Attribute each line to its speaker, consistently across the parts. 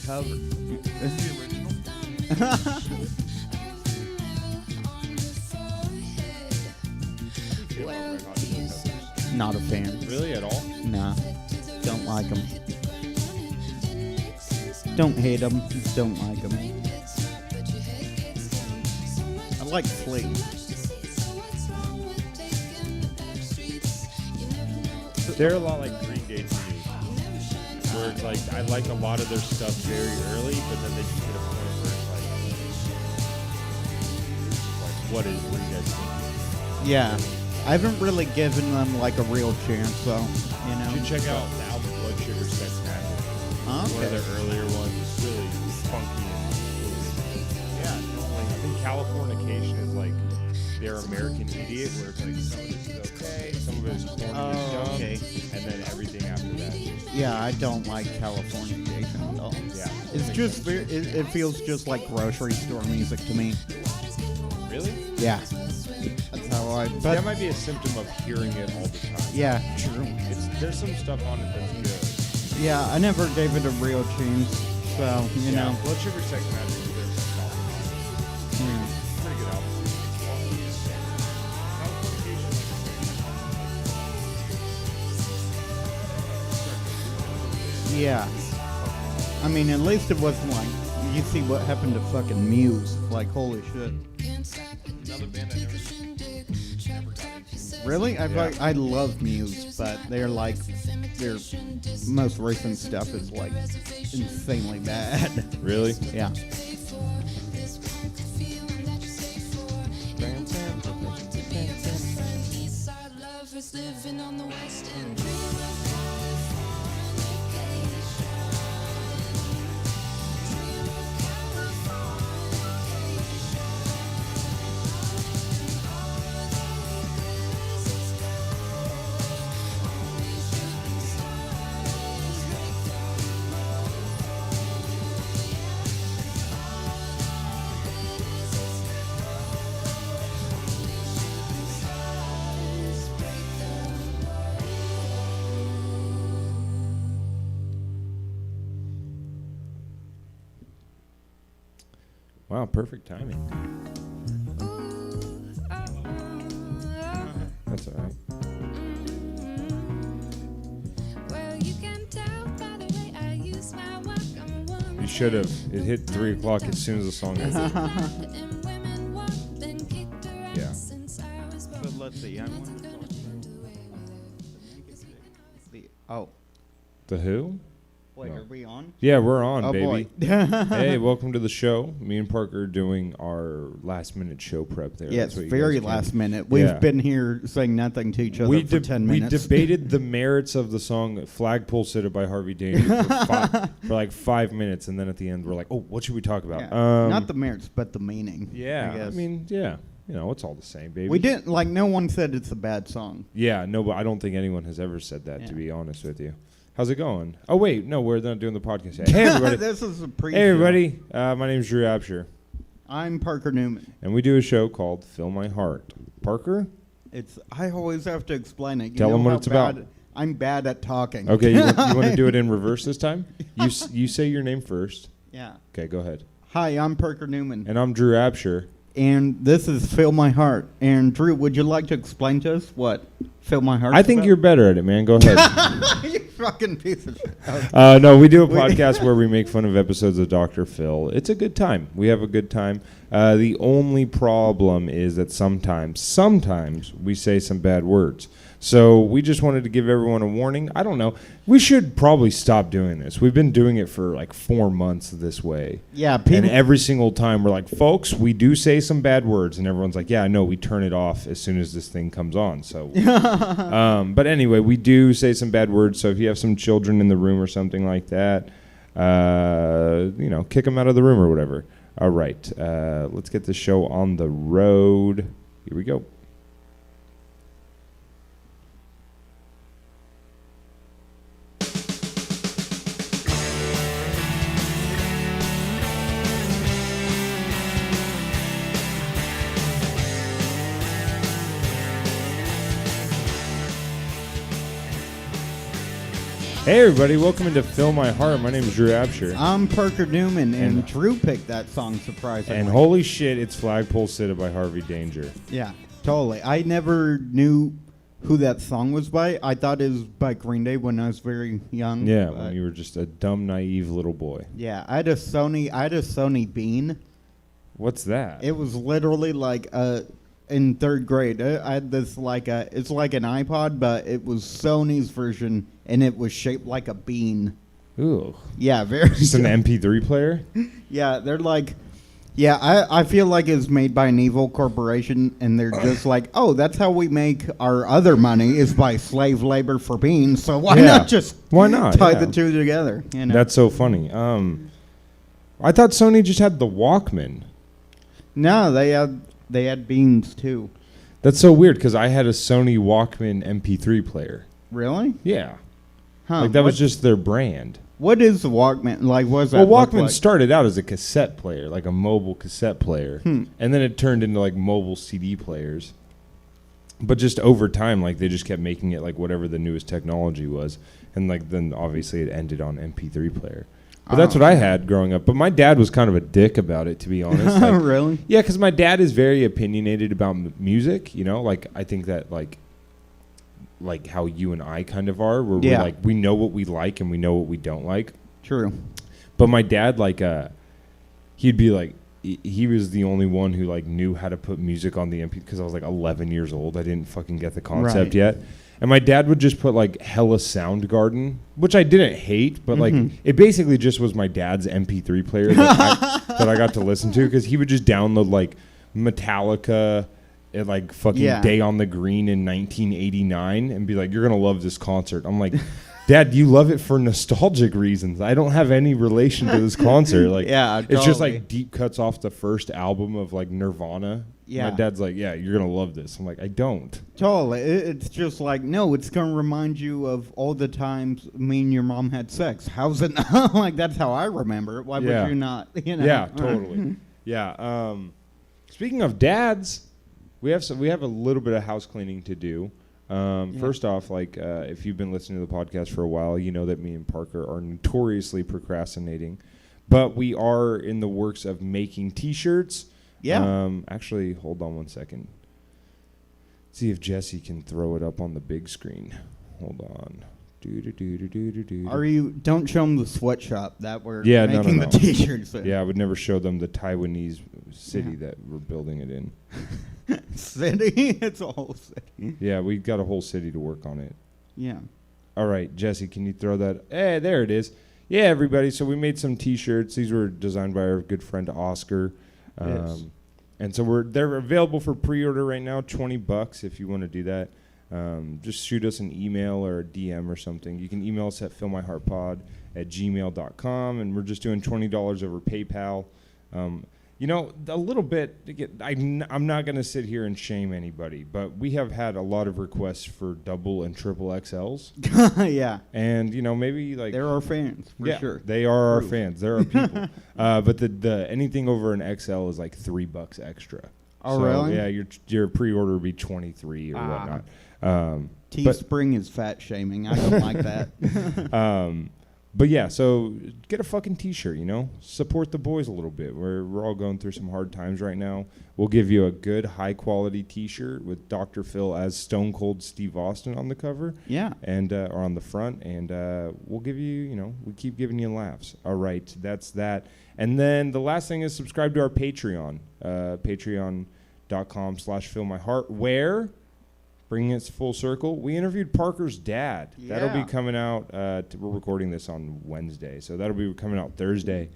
Speaker 1: cover.
Speaker 2: This is the original.
Speaker 1: Not a fan.
Speaker 2: Really, at all?
Speaker 1: Nah. Don't like them. Don't hate them. Don't like them. I like Flea.
Speaker 2: They're a lot like Green Day to me. Where it's like, I like a lot of their stuff very early, but then they just hit a point where it's like what are you guys thinking?
Speaker 1: Yeah. I haven't really given them like a real chance, so, you know.
Speaker 2: You should check out the album Blood Sugar Sex Magic.
Speaker 1: Okay.
Speaker 2: One of their earlier ones, really funky and really, yeah, you know, like I think Californication is like their American Idiot, where it's like some of it is okay, some of it is corny and dumb,
Speaker 1: okay.
Speaker 2: and then everything after that.
Speaker 1: Yeah, I don't like Californication at all.
Speaker 2: Yeah.
Speaker 1: It's just, it feels just like grocery store music to me.
Speaker 2: Really?
Speaker 1: Yeah. That's how I, but
Speaker 2: That might be a symptom of hearing it all the time.
Speaker 1: yeah, true.
Speaker 2: There's some stuff on it that's good.
Speaker 1: Yeah, I never gave it a real chance, so, you know.
Speaker 2: Blood Sugar Sex Magic is their album.
Speaker 1: Hmm.
Speaker 2: Pretty good album.
Speaker 1: Yeah. I mean, at least it wasn't like, you see what happened to fucking Muse. Like, holy shit.
Speaker 2: Another band I never got into.
Speaker 1: Really?
Speaker 2: Yeah.
Speaker 1: I love Muse, but they're like, their most recent stuff is like insanely bad.
Speaker 2: Really?
Speaker 1: Yeah.
Speaker 2: Wow, perfect timing. That's all right. You should have. It hit 3 o'clock as soon as the song ended. Yeah.
Speaker 1: But let's see. Oh,
Speaker 2: The Who?
Speaker 1: wait,
Speaker 2: No.
Speaker 1: are we on?
Speaker 2: Yeah, we're on,
Speaker 1: Oh,
Speaker 2: baby.
Speaker 1: boy.
Speaker 2: Hey, welcome to the show. Me and Parker are doing our last minute show prep there.
Speaker 1: Yeah,
Speaker 2: That's
Speaker 1: it's
Speaker 2: what you
Speaker 1: very
Speaker 2: guys can-
Speaker 1: last minute. We've
Speaker 2: Yeah.
Speaker 1: been here saying nothing to each other for 10
Speaker 2: We
Speaker 1: minutes.
Speaker 2: debated the merits of the song "Flagpole Sitter" by Harvey Danger for like 5 minutes, and then at the end we're like, "Oh, what should we talk about?"
Speaker 1: Yeah. Not the merits, but the meaning.
Speaker 2: Yeah,
Speaker 1: I guess.
Speaker 2: mean, yeah, you know, it's all the same, baby.
Speaker 1: We didn't, like, no one said it's a bad song.
Speaker 2: Yeah, no, but I don't think anyone has ever said that.
Speaker 1: Yeah.
Speaker 2: To be honest with you, how's it going? Oh wait, no, we're not doing the podcast yet. Hey everybody.
Speaker 1: This is a pre
Speaker 2: Hey everybody. My name's Drew Absher,
Speaker 1: I'm Parker Newman.
Speaker 2: and we do a show called "Fill My Heart." Parker.
Speaker 1: I always have to explain it. You
Speaker 2: Tell
Speaker 1: know
Speaker 2: 'em what
Speaker 1: how
Speaker 2: it's about.
Speaker 1: bad- I'm bad at talking.
Speaker 2: Okay, you want to do it in reverse this time? You say your name first.
Speaker 1: Yeah.
Speaker 2: Okay, go ahead.
Speaker 1: Hi, I'm Parker Newman.
Speaker 2: And I'm Drew Absher.
Speaker 1: And this is Fill My Heart. And Drew, would you like to explain to us what Fill My Heart
Speaker 2: I think you're better at it, man. Go ahead.
Speaker 1: You fucking piece of shit. Okay.
Speaker 2: No, we do a podcast where we make fun of episodes of Dr. Phil. It's a good time. We have a good time. The only problem is that sometimes we say some bad words. So we just wanted to give everyone a warning. I don't know. We should probably stop doing this. We've been doing it for like 4 months this way.
Speaker 1: Yeah,
Speaker 2: And
Speaker 1: people.
Speaker 2: every single time we're like, folks, we do say some bad words. And everyone's like, yeah, I know. We turn it off as soon as this thing comes on. So, but anyway, we do say some bad words. So if you have some children in the room or something like that, kick them out of the room or whatever. All right. Let's get the show on the road. Here we go. Hey everybody, welcome into Fill My Heart. My name is Drew Absher.
Speaker 1: I'm Parker Newman, and Drew picked that song surprisingly.
Speaker 2: And holy shit, it's Flagpole Sitta by Harvey Danger.
Speaker 1: Yeah, totally. I never knew who that song was by. I thought it was by Green Day when I was very young.
Speaker 2: Yeah, when you were just a dumb, naive little boy.
Speaker 1: Yeah, I had a Sony Bean.
Speaker 2: What's that?
Speaker 1: It was literally like in third grade. I had this it's like an iPod, but it was Sony's version, and it was shaped like a bean.
Speaker 2: Ooh.
Speaker 1: Yeah, very.
Speaker 2: Just an MP3 player?
Speaker 1: Yeah, they're like, I feel like it's made by an evil corporation, and they're just like, oh, that's how we make our other money is by slave labor for beans. So why not just tie the two together? You know?
Speaker 2: That's so funny. I thought Sony just had the Walkman.
Speaker 1: No, they had beans too.
Speaker 2: That's so weird because I had a Sony Walkman MP3 player.
Speaker 1: Really?
Speaker 2: Yeah.
Speaker 1: Huh.
Speaker 2: Like that was just their brand.
Speaker 1: What is the Walkman? Like, what does that
Speaker 2: Walkman
Speaker 1: look like?
Speaker 2: started out as a cassette player, like a mobile cassette player. And then it turned into like mobile CD players. But just over time, like they just kept making it like whatever the newest technology was. And like then obviously it ended on MP3 player. But that's what I had growing up. But my dad was kind of a dick about it, to be honest. Like,
Speaker 1: really?
Speaker 2: Yeah, because my dad is very opinionated about music, you know? Like, I think that, like how you and I kind of are, where we're like, we know what we like and we know what we don't like.
Speaker 1: True.
Speaker 2: But my dad, like, he'd be like, he was the only one who, like, knew how to put music on the MP, because I was, like, 11 years old. I didn't fucking get the concept yet. And my dad would just put, like, hella Soundgarden, which I didn't hate, but, like, it basically just was my dad's MP3 player that I got to listen to, because he would just download, like, Metallica and, like, fucking Day on the Green in 1989 and be like, you're going to love this concert. I'm like, Dad, you love it for nostalgic reasons. I don't have any relation to this concert. Like, it's just, like, deep cuts off the first album of, like, Nirvana. My dad's like, yeah, you're going to love this. I'm like, I don't.
Speaker 1: Totally. It's just like, no, it's going to remind you of all the times me and your mom had sex. How's it not? Like, that's how I remember it. Why would you not? You know?
Speaker 2: Yeah, totally. Yeah. Speaking of dads, we have a little bit of house cleaning to do. First off, like, if you've been listening to the podcast for a while, you know that me and Parker are notoriously procrastinating. But we are in the works of making T-shirts. Yeah. Actually, hold on one second. See if Jesse can throw it up on the big screen. Hold on.
Speaker 1: Are you? Don't show them the sweatshop that we're making the T-shirts in.
Speaker 2: Yeah, I would never show them the Taiwanese city that we're building it in.
Speaker 1: City? It's a whole city.
Speaker 2: Yeah, we got a whole city to work on it.
Speaker 1: Yeah.
Speaker 2: All right, Jesse, can you throw that? Hey, there it is. Yeah, everybody. So we made some T-shirts. These were designed by our good friend Oscar. Yes. And so they're available for pre-order right now, $20 if you want to do that. Just shoot us an email or a DM or something. You can email us at fillmyheartpod@gmail.com, and we're just doing $20 over PayPal. You know, a little bit, I'm not going to sit here and shame anybody, but we have had a lot of requests for double and triple XLs.
Speaker 1: Yeah.
Speaker 2: And, you know, maybe like...
Speaker 1: They're our fans, for sure.
Speaker 2: They are our fans. They're our people. But the anything over an XL is like $3 extra.
Speaker 1: Oh,
Speaker 2: so,
Speaker 1: really?
Speaker 2: Yeah, your pre-order would be 23 or whatnot.
Speaker 1: Teespring is fat shaming. I don't like that.
Speaker 2: But yeah, so get a fucking T-shirt, you know? Support the boys a little bit. We're all going through some hard times right now. We'll give you a good, high-quality T-shirt with Dr. Phil as Stone Cold Steve Austin on the cover. Yeah. And or on the front. And we'll give you, you know, we keep giving you laughs. All right, that's that. And then the last thing is subscribe to our Patreon. Patreon.com/fillmyheart, where... Bringing it full circle, we interviewed Parker's dad. Yeah. That'll be coming out. We're recording this on Wednesday, so that'll be coming out Thursday.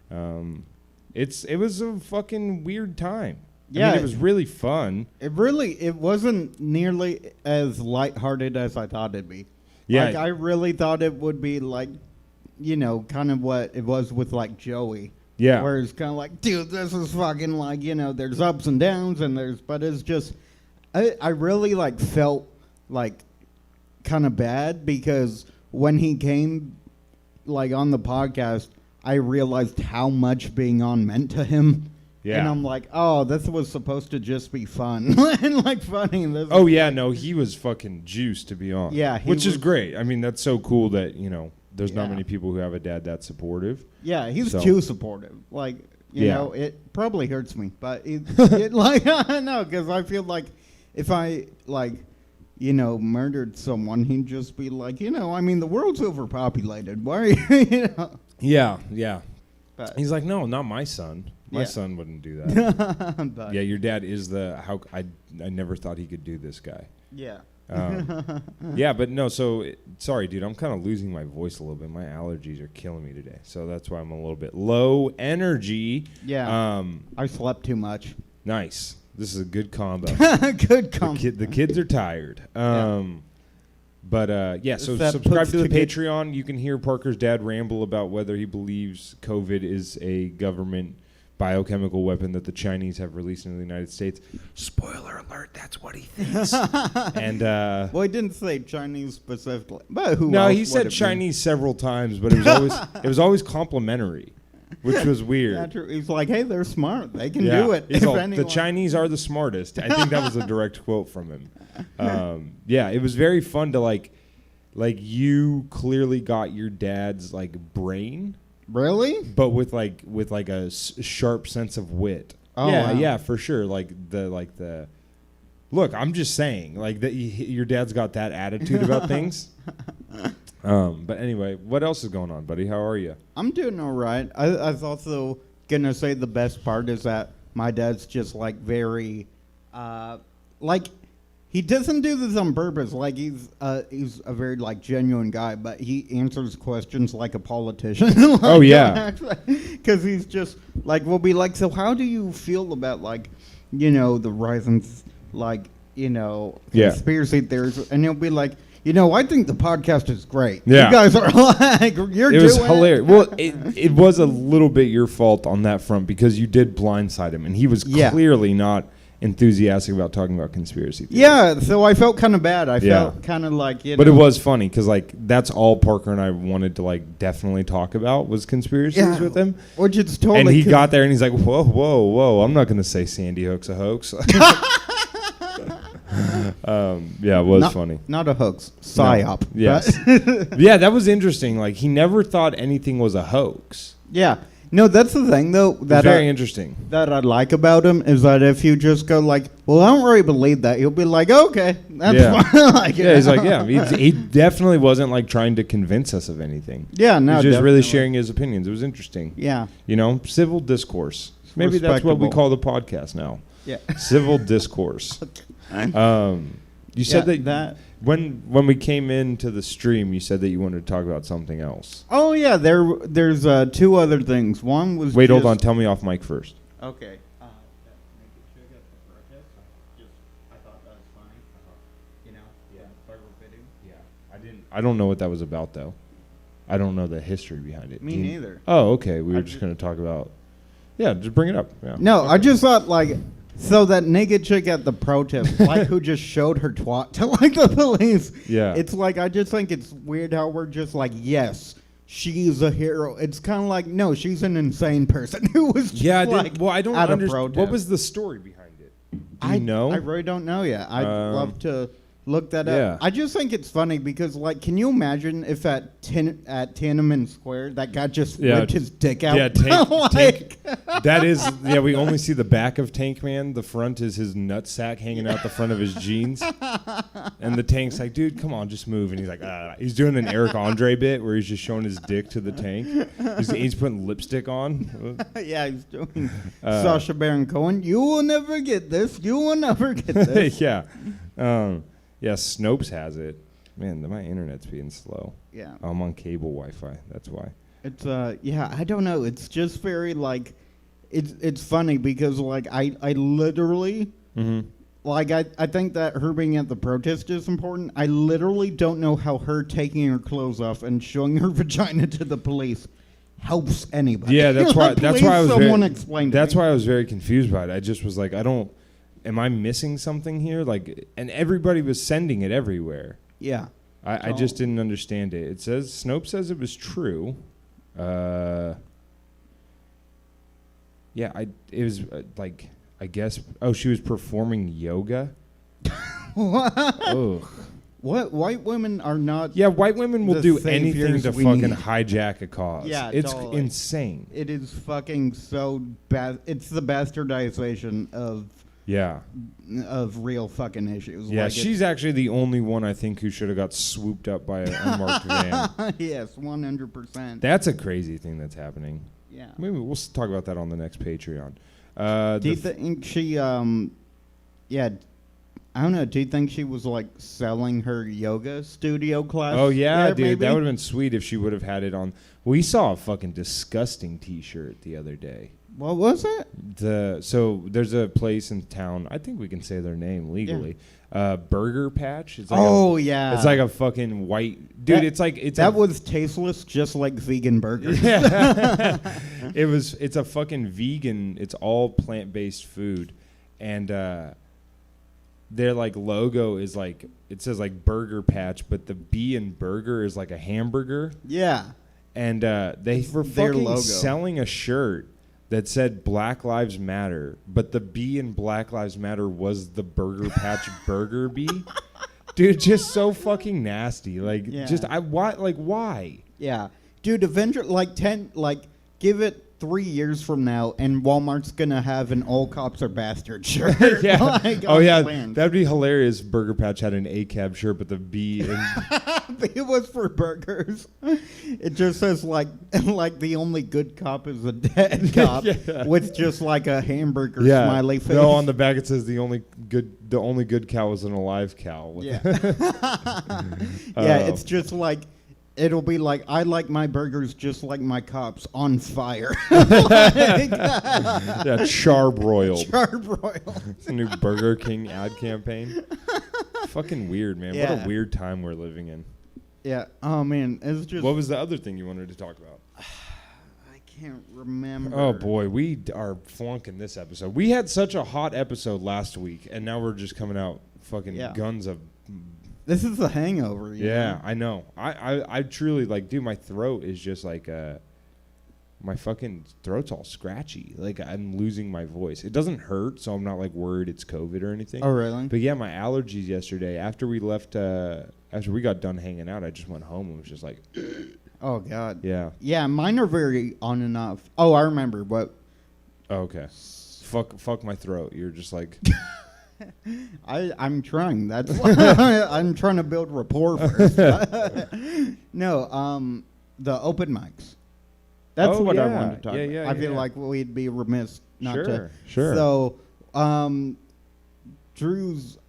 Speaker 2: It was a fucking weird time. Yeah, I mean, it was really fun.
Speaker 1: It wasn't nearly as lighthearted as I thought it'd be. Yeah, like, I really thought it would be like, you know, kind of what it was with like Joey. Yeah, where it's kind of like, dude, this is fucking like, you know, there's ups and downs, but it's just. I really like felt like kind of bad because when he came like on the podcast, I realized how much being on meant to him.
Speaker 2: Yeah.
Speaker 1: And I'm like, oh, this was supposed to just be fun and like funny.
Speaker 2: Oh yeah, no, he was fucking juiced, to be honest.
Speaker 1: Yeah,
Speaker 2: which is great. I mean, that's so cool that there's not
Speaker 1: Yeah.
Speaker 2: many people who have a dad that's supportive.
Speaker 1: Yeah, he's
Speaker 2: So-
Speaker 1: too supportive. Like, you
Speaker 2: Yeah.
Speaker 1: know, it probably hurts me, but it like no, because I feel like if I like, murdered someone, he'd just be like, I mean, the world's overpopulated. Why are you,
Speaker 2: Yeah, yeah.
Speaker 1: But,
Speaker 2: He's like, no, not my son. My
Speaker 1: Yeah.
Speaker 2: son wouldn't do that.
Speaker 1: but,
Speaker 2: Yeah, your dad is how I never thought he could do this guy.
Speaker 1: yeah.
Speaker 2: Yeah, but no, sorry, dude, I'm kind of losing my voice a little bit. My allergies are killing me today. So that's why I'm a little bit low energy.
Speaker 1: Yeah. I slept too much.
Speaker 2: Nice. This is a good combo.
Speaker 1: Good combo.
Speaker 2: The kids are tired.
Speaker 1: Yeah.
Speaker 2: But yeah, so
Speaker 1: That
Speaker 2: subscribe
Speaker 1: puts
Speaker 2: to the
Speaker 1: the kid-
Speaker 2: Patreon. You can hear Parker's dad ramble about whether he believes COVID is a government biochemical weapon that the Chinese have released in the United States. Spoiler alert, that's what he thinks. And
Speaker 1: Well, he didn't say Chinese specifically, but who?
Speaker 2: no,
Speaker 1: else
Speaker 2: he
Speaker 1: would
Speaker 2: said
Speaker 1: it be?
Speaker 2: Chinese several times, but it was always complimentary, which was weird.
Speaker 1: Yeah, true. He's like, hey, they're smart. They can
Speaker 2: Yeah.
Speaker 1: do it.
Speaker 2: He's
Speaker 1: if
Speaker 2: all, the
Speaker 1: anyone-
Speaker 2: Chinese are the smartest. I think that was a direct quote from him. Yeah, it was very fun to like you clearly got your dad's like brain,
Speaker 1: Really?
Speaker 2: but with like a sharp sense of wit.
Speaker 1: Oh,
Speaker 2: yeah,
Speaker 1: wow.
Speaker 2: yeah, for sure. Like the. Look, I'm just saying, like that. Your dad's got that attitude about things. But anyway, what else is going on, buddy? How are you?
Speaker 1: I'm doing all right. I was also gonna say the best part is that my dad's just like very, like, he doesn't do this on purpose. Like he's a very like genuine guy, but he answers questions like a politician. Like,
Speaker 2: Oh, yeah.
Speaker 1: because he's just like we'll be like, so how do you feel about like, the rising like
Speaker 2: Yeah.
Speaker 1: conspiracy theories? And he'll be like, I think the podcast is great.
Speaker 2: Yeah.
Speaker 1: You guys are like, you're
Speaker 2: It was
Speaker 1: doing
Speaker 2: hilarious. Well, it was a little bit your fault on that front because you did blindside him, and he was
Speaker 1: Yeah.
Speaker 2: clearly not enthusiastic about talking about conspiracy theories.
Speaker 1: Yeah, so I felt kind of bad. I
Speaker 2: Yeah.
Speaker 1: felt kind of like,
Speaker 2: But it was funny because like that's all Parker and I wanted to like definitely talk about was conspiracies
Speaker 1: Yeah.
Speaker 2: with him.
Speaker 1: Which it's totally.
Speaker 2: And he got there and he's like, whoa, I'm not going to say Sandy Hook's a hoax. Yeah, it was funny.
Speaker 1: Not a hoax. PSYOP.
Speaker 2: No. Yes. Yeah, that was interesting. Like he never thought anything was a hoax.
Speaker 1: Yeah. No, that's the thing though that
Speaker 2: Very interesting.
Speaker 1: that I like about him is that if you just go like, well, I don't really believe that, he'll be like, okay, that's
Speaker 2: Yeah.
Speaker 1: fine. Like,
Speaker 2: Yeah, he's like, yeah. He definitely wasn't like trying to convince us of anything.
Speaker 1: Yeah, no,
Speaker 2: He was just really
Speaker 1: definitely.
Speaker 2: sharing his opinions. It was interesting.
Speaker 1: Yeah.
Speaker 2: Civil discourse. Maybe that's what we
Speaker 1: respectable.
Speaker 2: call the podcast now.
Speaker 1: Yeah.
Speaker 2: Civil discourse. You said
Speaker 1: Yeah,
Speaker 2: that when we came into the stream, you said that you wanted to talk about something else.
Speaker 1: Oh yeah, there's two other things. One was
Speaker 2: Wait, hold
Speaker 1: just-
Speaker 2: on. Tell me off mic first.
Speaker 1: Okay.
Speaker 2: I don't know what that was about though. I don't know the history behind it.
Speaker 1: Me
Speaker 2: Do you-
Speaker 1: neither.
Speaker 2: Oh, okay. We were
Speaker 1: I
Speaker 2: just
Speaker 1: ju-
Speaker 2: going to talk about. Yeah, just bring it up. Yeah.
Speaker 1: No, I just thought like, so that naked chick at the protest, like who just showed her twat to like the police.
Speaker 2: Yeah.
Speaker 1: It's like I just think it's weird how we're just like, yes, she's a hero. It's kind of like, no, she's an insane person who was just
Speaker 2: Yeah.
Speaker 1: like
Speaker 2: Well, I don't
Speaker 1: at a
Speaker 2: understand.
Speaker 1: protest.
Speaker 2: What was the story behind it? Do you know?
Speaker 1: I really don't know yet. I'd love to look that
Speaker 2: yeah.
Speaker 1: up. I just think it's funny because, like, can you imagine if at Tiananmen Square that guy just
Speaker 2: Yeah.
Speaker 1: whipped his dick out?
Speaker 2: Yeah, Tank,
Speaker 1: Like-
Speaker 2: that is, yeah, we only see the back of Tank Man. The front is his nutsack hanging out the front of his jeans. And the Tank's like, dude, come on, just move. And he's like, he's doing an Eric Andre bit where he's just showing his dick to the Tank. He's putting lipstick on.
Speaker 1: Yeah, he's doing Sacha Baron Cohen. You will never get this. You will never get this.
Speaker 2: Yeah. Yeah, Snopes has it. Man, my internet's being slow.
Speaker 1: Yeah.
Speaker 2: I'm on cable Wi-Fi. That's why.
Speaker 1: It's yeah, I don't know. It's just very like, it's funny because like I literally like I think that her being at the protest is important. I literally don't know how her taking her clothes off and showing her vagina to the police helps anybody.
Speaker 2: Yeah, that's why. That's why I was.
Speaker 1: Someone
Speaker 2: very,
Speaker 1: explained.
Speaker 2: That's
Speaker 1: to me.
Speaker 2: why I was very confused by it. I just was like, I don't. Am I missing something here? Like, and everybody was sending it everywhere.
Speaker 1: Yeah.
Speaker 2: I just didn't understand it. It says Snopes says it was true. Yeah, Yeah, it was like, I guess, she was performing yoga.
Speaker 1: What?
Speaker 2: Ugh.
Speaker 1: What? White women are not.
Speaker 2: Yeah, white women will do anything to fucking
Speaker 1: need.
Speaker 2: hijack a cause.
Speaker 1: Yeah,
Speaker 2: it's
Speaker 1: totally.
Speaker 2: insane.
Speaker 1: It is fucking so bad. It's the bastardization of real fucking issues.
Speaker 2: Yeah,
Speaker 1: like
Speaker 2: she's actually the only one I think who should have got swooped up by an unmarked van.
Speaker 1: Yes, 100%.
Speaker 2: That's a crazy thing that's happening.
Speaker 1: Yeah.
Speaker 2: Maybe we'll talk about that on the next Patreon.
Speaker 1: Do you think she? I don't know. Do you think she was like selling her yoga studio class?
Speaker 2: Oh yeah,
Speaker 1: there,
Speaker 2: dude,
Speaker 1: maybe?
Speaker 2: that would have been sweet if she would have had it on. We saw a fucking disgusting T-shirt the other day.
Speaker 1: What was it?
Speaker 2: So there's a place in town. I think we can say their name legally. Yeah. Burger Patch. It's like
Speaker 1: yeah.
Speaker 2: It's like a fucking white dude. That
Speaker 1: was tasteless, just like vegan burgers.
Speaker 2: Yeah. It's a fucking vegan. It's all plant-based food, and their like logo is like, it says like Burger Patch, but the B in burger is like a hamburger.
Speaker 1: Yeah.
Speaker 2: And they were fucking selling a shirt that said Black Lives Matter, but the B in Black Lives Matter was the Burger Patch Burger B. Dude, just so fucking nasty. Like, why?
Speaker 1: Yeah. Dude, eventually, give it 3 years from now, and Walmart's gonna have an all cops are bastard shirt.
Speaker 2: Yeah. That'd be hilarious. Burger Patch had an ACAB shirt, but the B in
Speaker 1: it was for burgers. It just says like the only good cop is a dead cop with just like a hamburger smiley face.
Speaker 2: No, on the back it says the only good cow is an alive cow.
Speaker 1: Yeah. It's just like, it'll be like, I like my burgers just like my cops, on fire.
Speaker 2: Charbroiled.
Speaker 1: Charbroiled.
Speaker 2: It's a new Burger King ad campaign. Fucking weird, man.
Speaker 1: Yeah.
Speaker 2: What a weird time we're living in.
Speaker 1: Yeah. Oh, man. It's just...
Speaker 2: What was the other thing you wanted to talk about?
Speaker 1: I can't remember.
Speaker 2: Oh, boy. We are flunking this episode. We had such a hot episode last week, and now we're just coming out fucking guns of...
Speaker 1: This is the hangover.
Speaker 2: Yeah, I know. I truly, like, dude, my throat is just like... my fucking throat's all scratchy. Like, I'm losing my voice. It doesn't hurt, so I'm not, like, worried it's COVID or anything.
Speaker 1: Oh, really?
Speaker 2: But, yeah, my allergies yesterday, after we left... after we got done hanging out, I just went home and was just like...
Speaker 1: Oh, God.
Speaker 2: Yeah.
Speaker 1: Yeah, mine are very on and off. Oh, I remember. What?
Speaker 2: Oh, okay. Fuck my throat. You're just like...
Speaker 1: I'm trying. That's why I'm trying to build rapport first. No, the open mics. That's what I wanted to talk about. I feel like we'd be remiss not to.
Speaker 2: Sure.
Speaker 1: So, Drew's...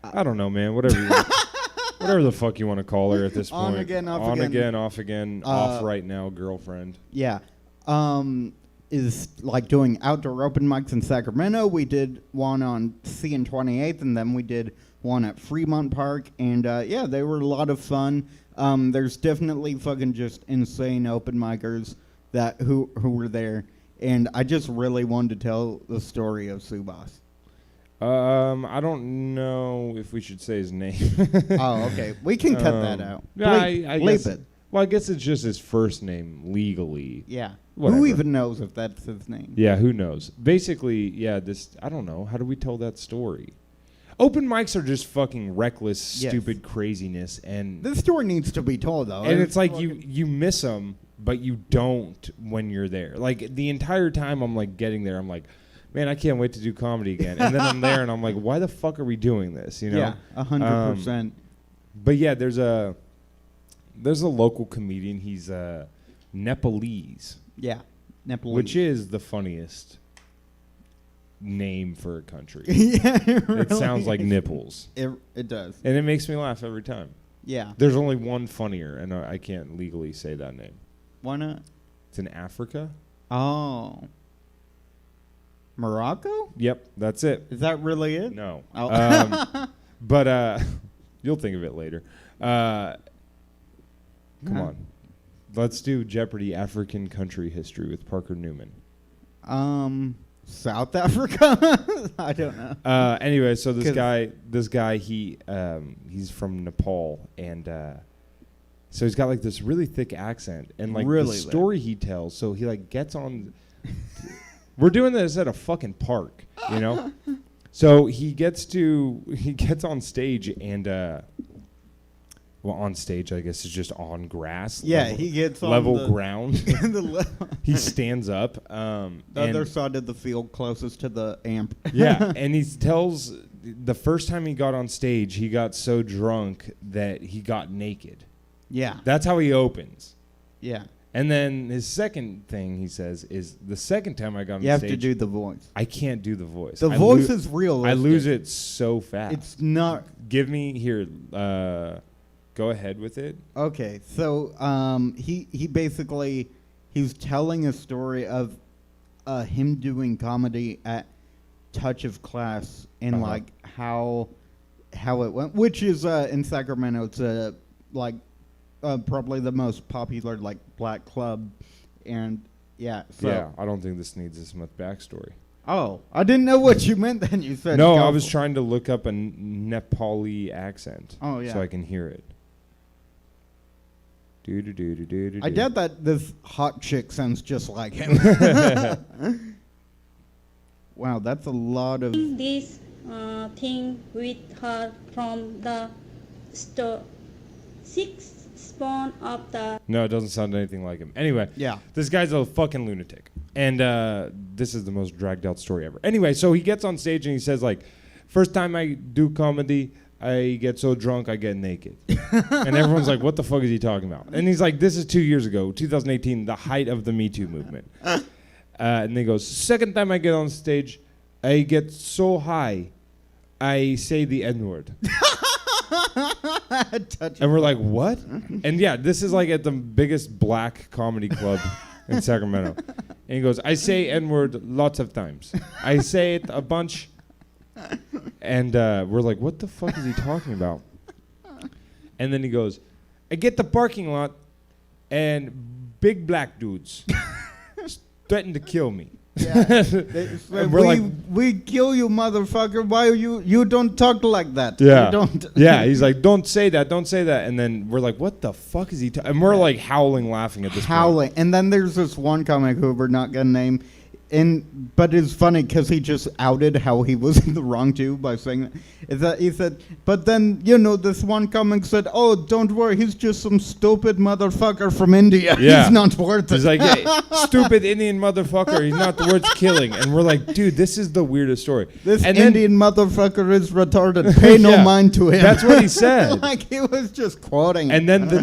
Speaker 2: I don't know, man. Whatever the fuck you want to call her at this point.
Speaker 1: On again, off
Speaker 2: again. On
Speaker 1: again.
Speaker 2: again, off again, off right now, girlfriend.
Speaker 1: Yeah. Is like doing outdoor open mics in Sacramento. We did one on C and 28th, and then we did one at Fremont Park. And, they were a lot of fun. There's definitely fucking just insane open micers who were there. And I just really wanted to tell the story of Subas.
Speaker 2: I don't know if we should say his name.
Speaker 1: Oh, okay. We can cut that out.
Speaker 2: I guess
Speaker 1: it.
Speaker 2: Well, I guess it's just his first name legally.
Speaker 1: Yeah.
Speaker 2: Whatever.
Speaker 1: Who even knows if that's his name?
Speaker 2: Yeah, who knows? Basically, I don't know. How do we tell that story? Open mics are just fucking reckless, stupid craziness. And
Speaker 1: this story needs to be told, though.
Speaker 2: And it's like you miss them, but you don't when you're there. Like, the entire time I'm, like, getting there, I'm like, man, I can't wait to do comedy again. And then I'm there, and I'm like, why the fuck are we doing this? You know?
Speaker 1: Yeah, 100%.
Speaker 2: But, yeah, there's a local comedian. He's Nepalese.
Speaker 1: Yeah, Nepalese.
Speaker 2: Which is the funniest name for a country.
Speaker 1: Yeah, it really
Speaker 2: sounds like nipples.
Speaker 1: It does.
Speaker 2: And it makes me laugh every time.
Speaker 1: Yeah.
Speaker 2: There's only one funnier, and I can't legally say that name.
Speaker 1: Why not?
Speaker 2: It's in Africa.
Speaker 1: Oh. Morocco?
Speaker 2: Yep, that's it.
Speaker 1: Is that really it?
Speaker 2: No.
Speaker 1: Oh.
Speaker 2: But you'll think of it later. Come on. Let's do Jeopardy! African country history with Parker Newman.
Speaker 1: South Africa? I don't know.
Speaker 2: Anyway, so this guy, he's from Nepal, and so he's got like this really thick accent, and like the story he tells. So he like gets on. We're doing this at a fucking park, you know? So he gets on stage and, on stage, I guess, is just on grass.
Speaker 1: Yeah, he gets on
Speaker 2: level ground. He stands up.
Speaker 1: The other side of the field closest to the amp.
Speaker 2: Yeah, and he tells the first time he got on stage, he got so drunk that he got naked.
Speaker 1: Yeah.
Speaker 2: That's how he opens.
Speaker 1: Yeah.
Speaker 2: And then his second thing he says is the second time I got on stage.
Speaker 1: You have to do the voice.
Speaker 2: I can't do the voice.
Speaker 1: The voice is realistic.
Speaker 2: I lose it so fast.
Speaker 1: It's not.
Speaker 2: Give me here. Go ahead with it.
Speaker 1: Okay, so he basically he's telling a story of him doing comedy at Touch of Class and like how it went, which is in Sacramento. It's like probably the most popular like black club, and yeah. So
Speaker 2: yeah, I don't think this needs this much backstory.
Speaker 1: Oh, I didn't know what you meant. Then you said
Speaker 2: no. I was trying to look up a Nepali accent.
Speaker 1: Oh yeah,
Speaker 2: so I can hear it.
Speaker 1: I doubt that this hot chick sounds just like him. Wow, that's a lot of...
Speaker 3: This thing with her from the sixth spawn of the...
Speaker 2: No, it doesn't sound anything like him. Anyway,
Speaker 1: yeah,
Speaker 2: this guy's a fucking lunatic. And this is the most dragged out story ever. Anyway, so he gets on stage and he says, like, first time I do comedy... I get so drunk I get naked. And everyone's like, what the fuck is he talking about? And he's like, this is 2 years ago, 2018, the height of the Me Too movement. And he goes, second time I get on stage, I get so high, I say the N-word. And we're like, what? And yeah, this is like at the biggest black comedy club in Sacramento. And he goes, I say N-word lots of times. I say it a bunch. And we're like, what the fuck is he talking about? And then he goes, I get the parking lot and big black dudes threaten to kill me.
Speaker 1: Yeah. we kill you, motherfucker. Why you don't talk like that?
Speaker 2: Yeah.
Speaker 1: You don't.
Speaker 2: Yeah, he's like, don't say that. And then we're like, what the fuck is he talking? And we're like howling laughing at this point.
Speaker 1: And then there's this one comic who we're not going to name. But it's funny because he just outed how he was in the wrong too by saying that. Is that he said, but then this one comic said, "Oh, don't worry, he's just some stupid motherfucker from India.
Speaker 2: Yeah.
Speaker 1: He's not worth it."
Speaker 2: He's like, hey, stupid Indian motherfucker. He's not worth killing. And we're like, dude, this is the weirdest story.
Speaker 1: This Indian motherfucker is retarded. Pay no mind to him.
Speaker 2: That's what he said.
Speaker 1: Like he was just quoting.
Speaker 2: And then the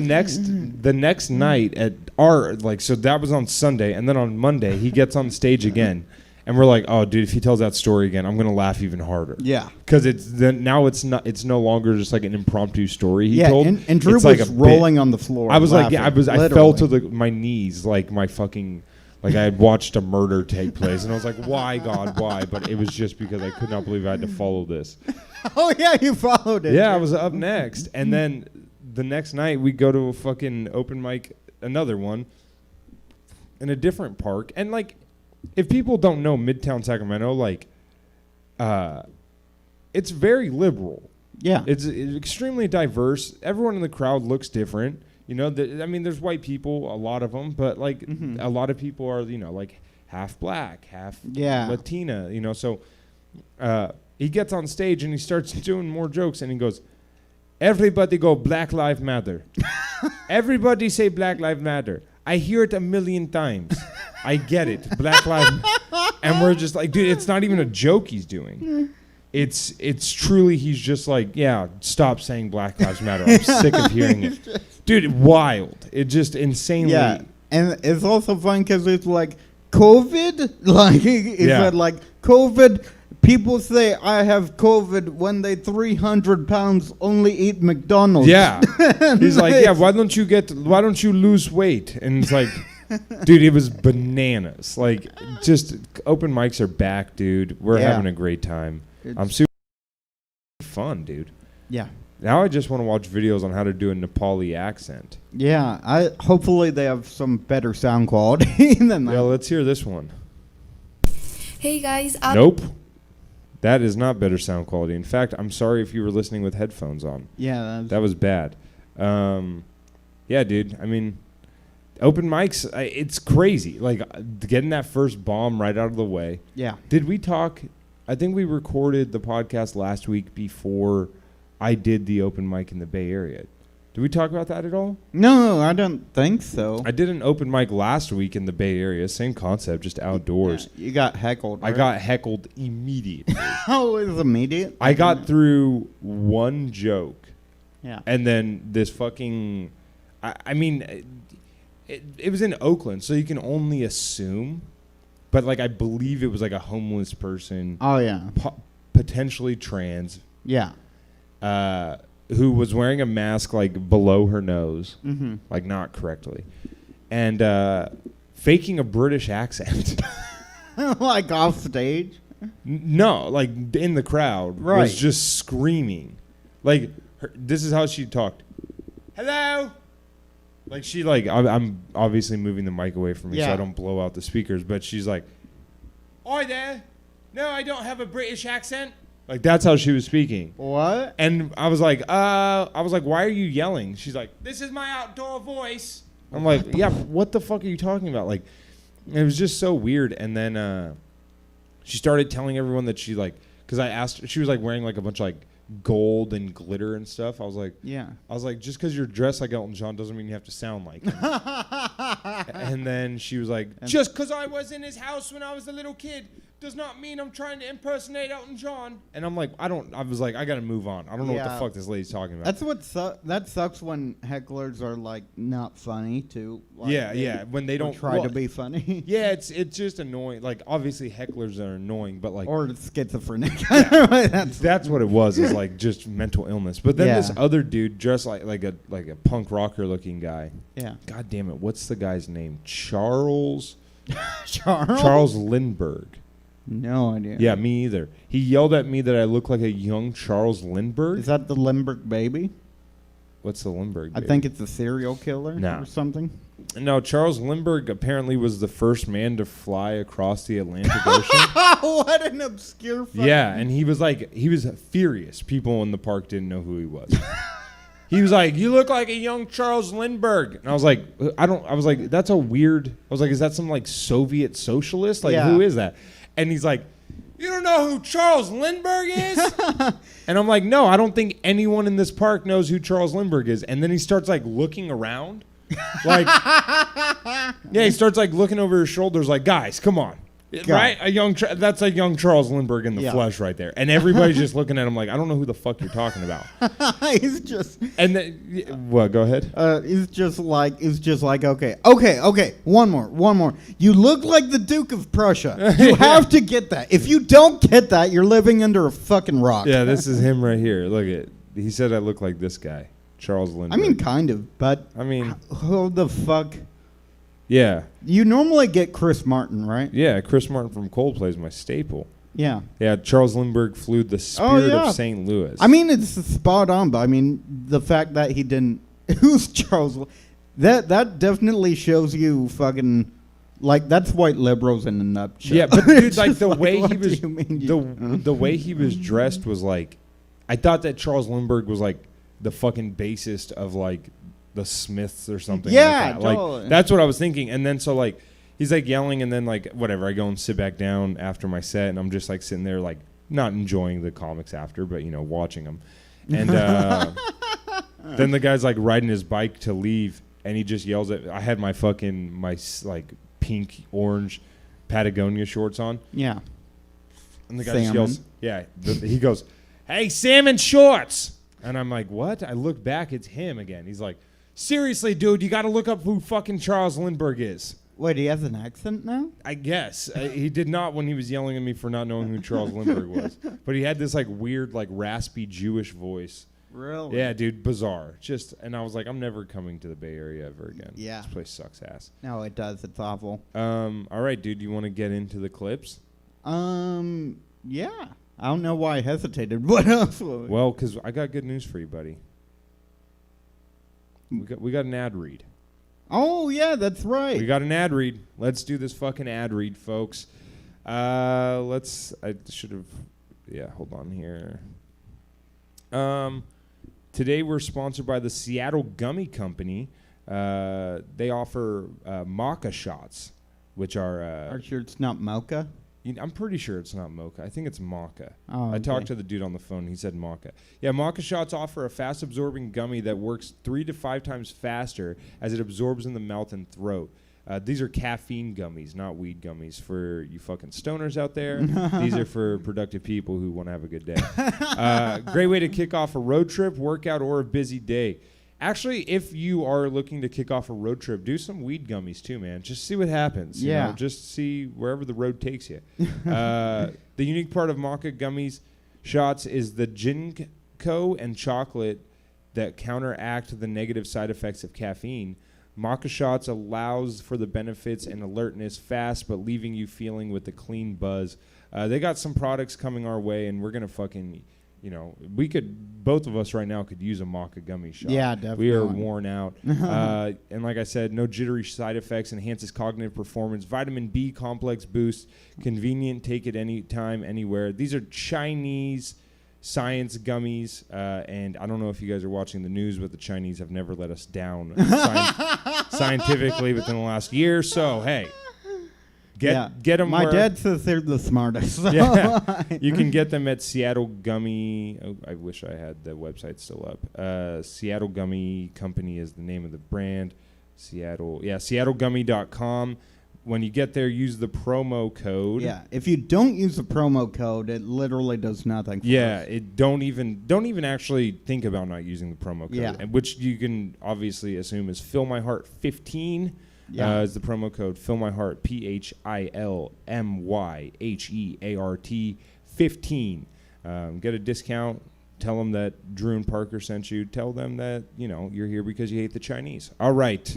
Speaker 2: next night at so that was on Sunday, and then on Monday he gets on stage again, and we're like, oh dude, if he tells that story again, I'm gonna laugh even harder.
Speaker 1: Yeah,
Speaker 2: because it's no longer just like an impromptu story he told.
Speaker 1: And Drew was like rolling on the floor.
Speaker 2: I was
Speaker 1: laughing,
Speaker 2: I fell to my knees like my fucking I had watched a murder take place, and I was like, why God, why? But it was just because I could not believe I had to follow this.
Speaker 1: Oh yeah, you followed it.
Speaker 2: Yeah, I was up next, and then the next night we go to a fucking open mic. Another one in a different park. And like, if people don't know Midtown Sacramento, like, it's very liberal.
Speaker 1: Yeah.
Speaker 2: It's extremely diverse. Everyone in the crowd looks different. There's white people, a lot of them, but like a lot of people are, like half black, half Latina, so he gets on stage and he starts doing more jokes and he goes, everybody go Black Lives Matter. Everybody say Black Lives Matter. I hear it a million times. I get it. Black Lives And we're just like, dude, it's not even a joke he's doing. It's truly, he's just like, yeah, stop saying Black Lives Matter. I'm sick of hearing it. Dude, wild. It just insanely.
Speaker 1: Yeah, and it's also fun because it's like COVID. Like, he said, like, COVID. People say I have COVID when they 300 pounds only eat McDonald's.
Speaker 2: Yeah. He's like, yeah, why don't you lose weight? And it's like, dude, it was bananas. Like, just open mics are back, dude. We're having a great time. I'm super fun, dude.
Speaker 1: Yeah.
Speaker 2: Now I just want to watch videos on how to do a Nepali accent.
Speaker 1: Yeah. Hopefully they have some better sound quality than that.
Speaker 2: Yeah, let's hear this one.
Speaker 4: Hey guys.
Speaker 2: Nope. That is not better sound quality. In fact, I'm sorry if you were listening with headphones on.
Speaker 1: Yeah.
Speaker 2: That was bad. Yeah, dude. I mean, open mics, it's crazy. Like getting that first bomb right out of the way.
Speaker 1: Yeah.
Speaker 2: Did we talk? I think we recorded the podcast last week before I did the open mic in the Bay Area. Did we talk about that at all?
Speaker 1: No, I don't think so.
Speaker 2: I did an open mic last week in the Bay Area. Same concept, just outdoors.
Speaker 1: Yeah, you got heckled, right?
Speaker 2: I got heckled immediately.
Speaker 1: Oh, it was immediate?
Speaker 2: I got through one joke.
Speaker 1: Yeah.
Speaker 2: And then this fucking... I mean, it was in Oakland, so you can only assume. But, like, I believe it was, like, a homeless person.
Speaker 1: Oh, yeah.
Speaker 2: Potentially trans.
Speaker 1: Yeah.
Speaker 2: Who was wearing a mask like below her nose, like not correctly, and faking a British accent.
Speaker 1: Like off stage?
Speaker 2: No, like in the crowd,
Speaker 1: right.
Speaker 2: Was just screaming. Like this is how she talked. Hello. Like she like I'm obviously moving the mic away from me so I don't blow out the speakers, but she's like, "Oi there! No, I don't have a British accent." Like that's how she was speaking.
Speaker 1: What?
Speaker 2: And I was like, why are you yelling? She's like, this is my outdoor voice. I'm like, yeah, what the fuck are you talking about? Like, it was just so weird. And then she started telling everyone that she like, because I asked her, she was like wearing like a bunch of like gold and glitter and stuff. I was like, just because you're dressed like Elton John doesn't mean you have to sound like him. And then she was like, just because I was in his house when I was a little kid does not mean I'm trying to impersonate Elton John. And I'm like, I was like, I gotta move on. I don't know what the fuck this lady's talking about.
Speaker 1: That's what that sucks when hecklers are like not funny too. Like
Speaker 2: when they don't
Speaker 1: try to be funny.
Speaker 2: Yeah, it's just annoying. Like obviously hecklers are annoying, but like
Speaker 1: or schizophrenic.
Speaker 2: That's what it was. Is like just mental illness. But then this other dude dressed like a punk rocker looking guy.
Speaker 1: Yeah.
Speaker 2: God damn it! What's the guy's name? Charles Lindbergh.
Speaker 1: No idea.
Speaker 2: Yeah, me either. He yelled at me that I look like a young Charles Lindbergh.
Speaker 1: Is that the Lindbergh baby?
Speaker 2: What's the Lindbergh baby?
Speaker 1: I think it's a serial killer or something.
Speaker 2: No, Charles Lindbergh apparently was the first man to fly across the Atlantic Ocean.
Speaker 1: What an obscure fucking...
Speaker 2: Yeah, and he was furious. People in the park didn't know who he was. He was like, "You look like a young Charles Lindbergh." And I was like, that's a weird... I was like, is that some like Soviet socialist? Like, who is that? And he's like, "You don't know who Charles Lindbergh is?" And I'm like, "No, I don't think anyone in this park knows who Charles Lindbergh is." And then he starts like looking around. Like, he starts like looking over his shoulders like, "Guys, come on." Right? That's a young Charles Lindbergh in the flesh right there. And everybody's just looking at him like, I don't know who the fuck you're talking about.
Speaker 1: He's just...
Speaker 2: And then, what, go ahead.
Speaker 1: He's just like, okay, one more. You look like the Duke of Prussia. You have to get that. If you don't get that, you're living under a fucking rock.
Speaker 2: Yeah, this is him right here. Look at, he said I look like this guy, Charles Lindbergh.
Speaker 1: I mean, kind of, but
Speaker 2: I mean,
Speaker 1: who the fuck...
Speaker 2: Yeah.
Speaker 1: You normally get Chris Martin, right?
Speaker 2: Yeah, Chris Martin from Coldplay is my staple.
Speaker 1: Yeah.
Speaker 2: Yeah, Charles Lindbergh flew the Spirit of St. Louis.
Speaker 1: I mean, it's spot on, but I mean, the fact that he didn't... Who's Charles... That definitely shows you fucking... Like, that's white liberals in a nutshell.
Speaker 2: Yeah, but dude, like, the way
Speaker 1: like,
Speaker 2: he was... The way he was dressed was like... I thought that Charles Lindbergh was like the fucking bassist of like... the Smiths or something like that.
Speaker 1: Totally.
Speaker 2: Like, that's what I was thinking. And then so like he's like yelling and then like whatever, I go and sit back down after my set and I'm just like sitting there like not enjoying the comics after, but you know, watching them. And then the guy's like riding his bike to leave and he just yells at... I had my like pink orange Patagonia shorts on.
Speaker 1: Yeah.
Speaker 2: And the guy just yells, he goes, "Hey, salmon shorts." And I'm like, what? I look back, it's him again. He's like, "Seriously, dude, you got to look up who fucking Charles Lindbergh is."
Speaker 1: Wait, he has an accent now?
Speaker 2: I guess. He did not when he was yelling at me for not knowing who Charles Lindbergh was. But he had this like weird, like raspy Jewish voice.
Speaker 1: Really?
Speaker 2: Yeah, dude, bizarre. And I was like, I'm never coming to the Bay Area ever again.
Speaker 1: Yeah.
Speaker 2: This place sucks ass.
Speaker 1: No, it does. It's awful.
Speaker 2: All right, dude, you want to get into the clips?
Speaker 1: Yeah. I don't know why I hesitated. What else?
Speaker 2: Well, because I got good news for you, buddy. We got an ad read.
Speaker 1: Oh, yeah, that's right.
Speaker 2: We got an ad read. Let's do this fucking ad read, folks. I should have... Yeah, hold on here. Today we're sponsored by the Seattle Gummy Company. They offer maca shots, which are...
Speaker 1: Are you sure it's not mocha?
Speaker 2: I'm pretty sure it's not mocha. I think it's maca.
Speaker 1: Oh, okay.
Speaker 2: I talked to the dude on the phone. He said maca. Yeah, maca shots offer a fast-absorbing gummy that works 3 to 5 times faster as it absorbs in the mouth and throat. These are caffeine gummies, not weed gummies for you fucking stoners out there. These are for productive people who want to have a good day. Great way to kick off a road trip, workout, or a busy day. Actually, if you are looking to kick off a road trip, do some weed gummies too, man. Just see what happens.
Speaker 1: Yeah.
Speaker 2: You know, just see wherever the road takes you. The unique part of maca gummies shots is the ginkgo and chocolate that counteract the negative side effects of caffeine. Maca shots allows for the benefits and alertness fast, but leaving you feeling with a clean buzz. They got some products coming our way, and we're going to fucking... You know, both of us right now could use a maca gummy shot.
Speaker 1: Yeah, definitely.
Speaker 2: We are worn out. And like I said, no jittery side effects, enhances cognitive performance, vitamin B complex boost, convenient, take it anytime, anywhere. These are Chinese science gummies. And I don't know if you guys are watching the news, but the Chinese have never let us down scientifically within the last year. So, hey. Get them.
Speaker 1: My dad says they're the smartest. So.
Speaker 2: Yeah, you can get them at Seattle Gummy. Oh, I wish I had the website still up. Seattle Gummy Company is the name of the brand. SeattleGummy.com. When you get there, use the promo code.
Speaker 1: Yeah, if you don't use the promo code, it literally does nothing. For us.
Speaker 2: It don't even actually think about not using the promo code.
Speaker 1: Yeah.
Speaker 2: And which you can obviously assume is Fill My Heart 15.
Speaker 1: Yeah.
Speaker 2: Is the promo code Fill My Heart, PHILMYHEART 15. Get a discount. Tell them that Drew and Parker sent you. Tell them that you're here because you hate the Chinese. All right.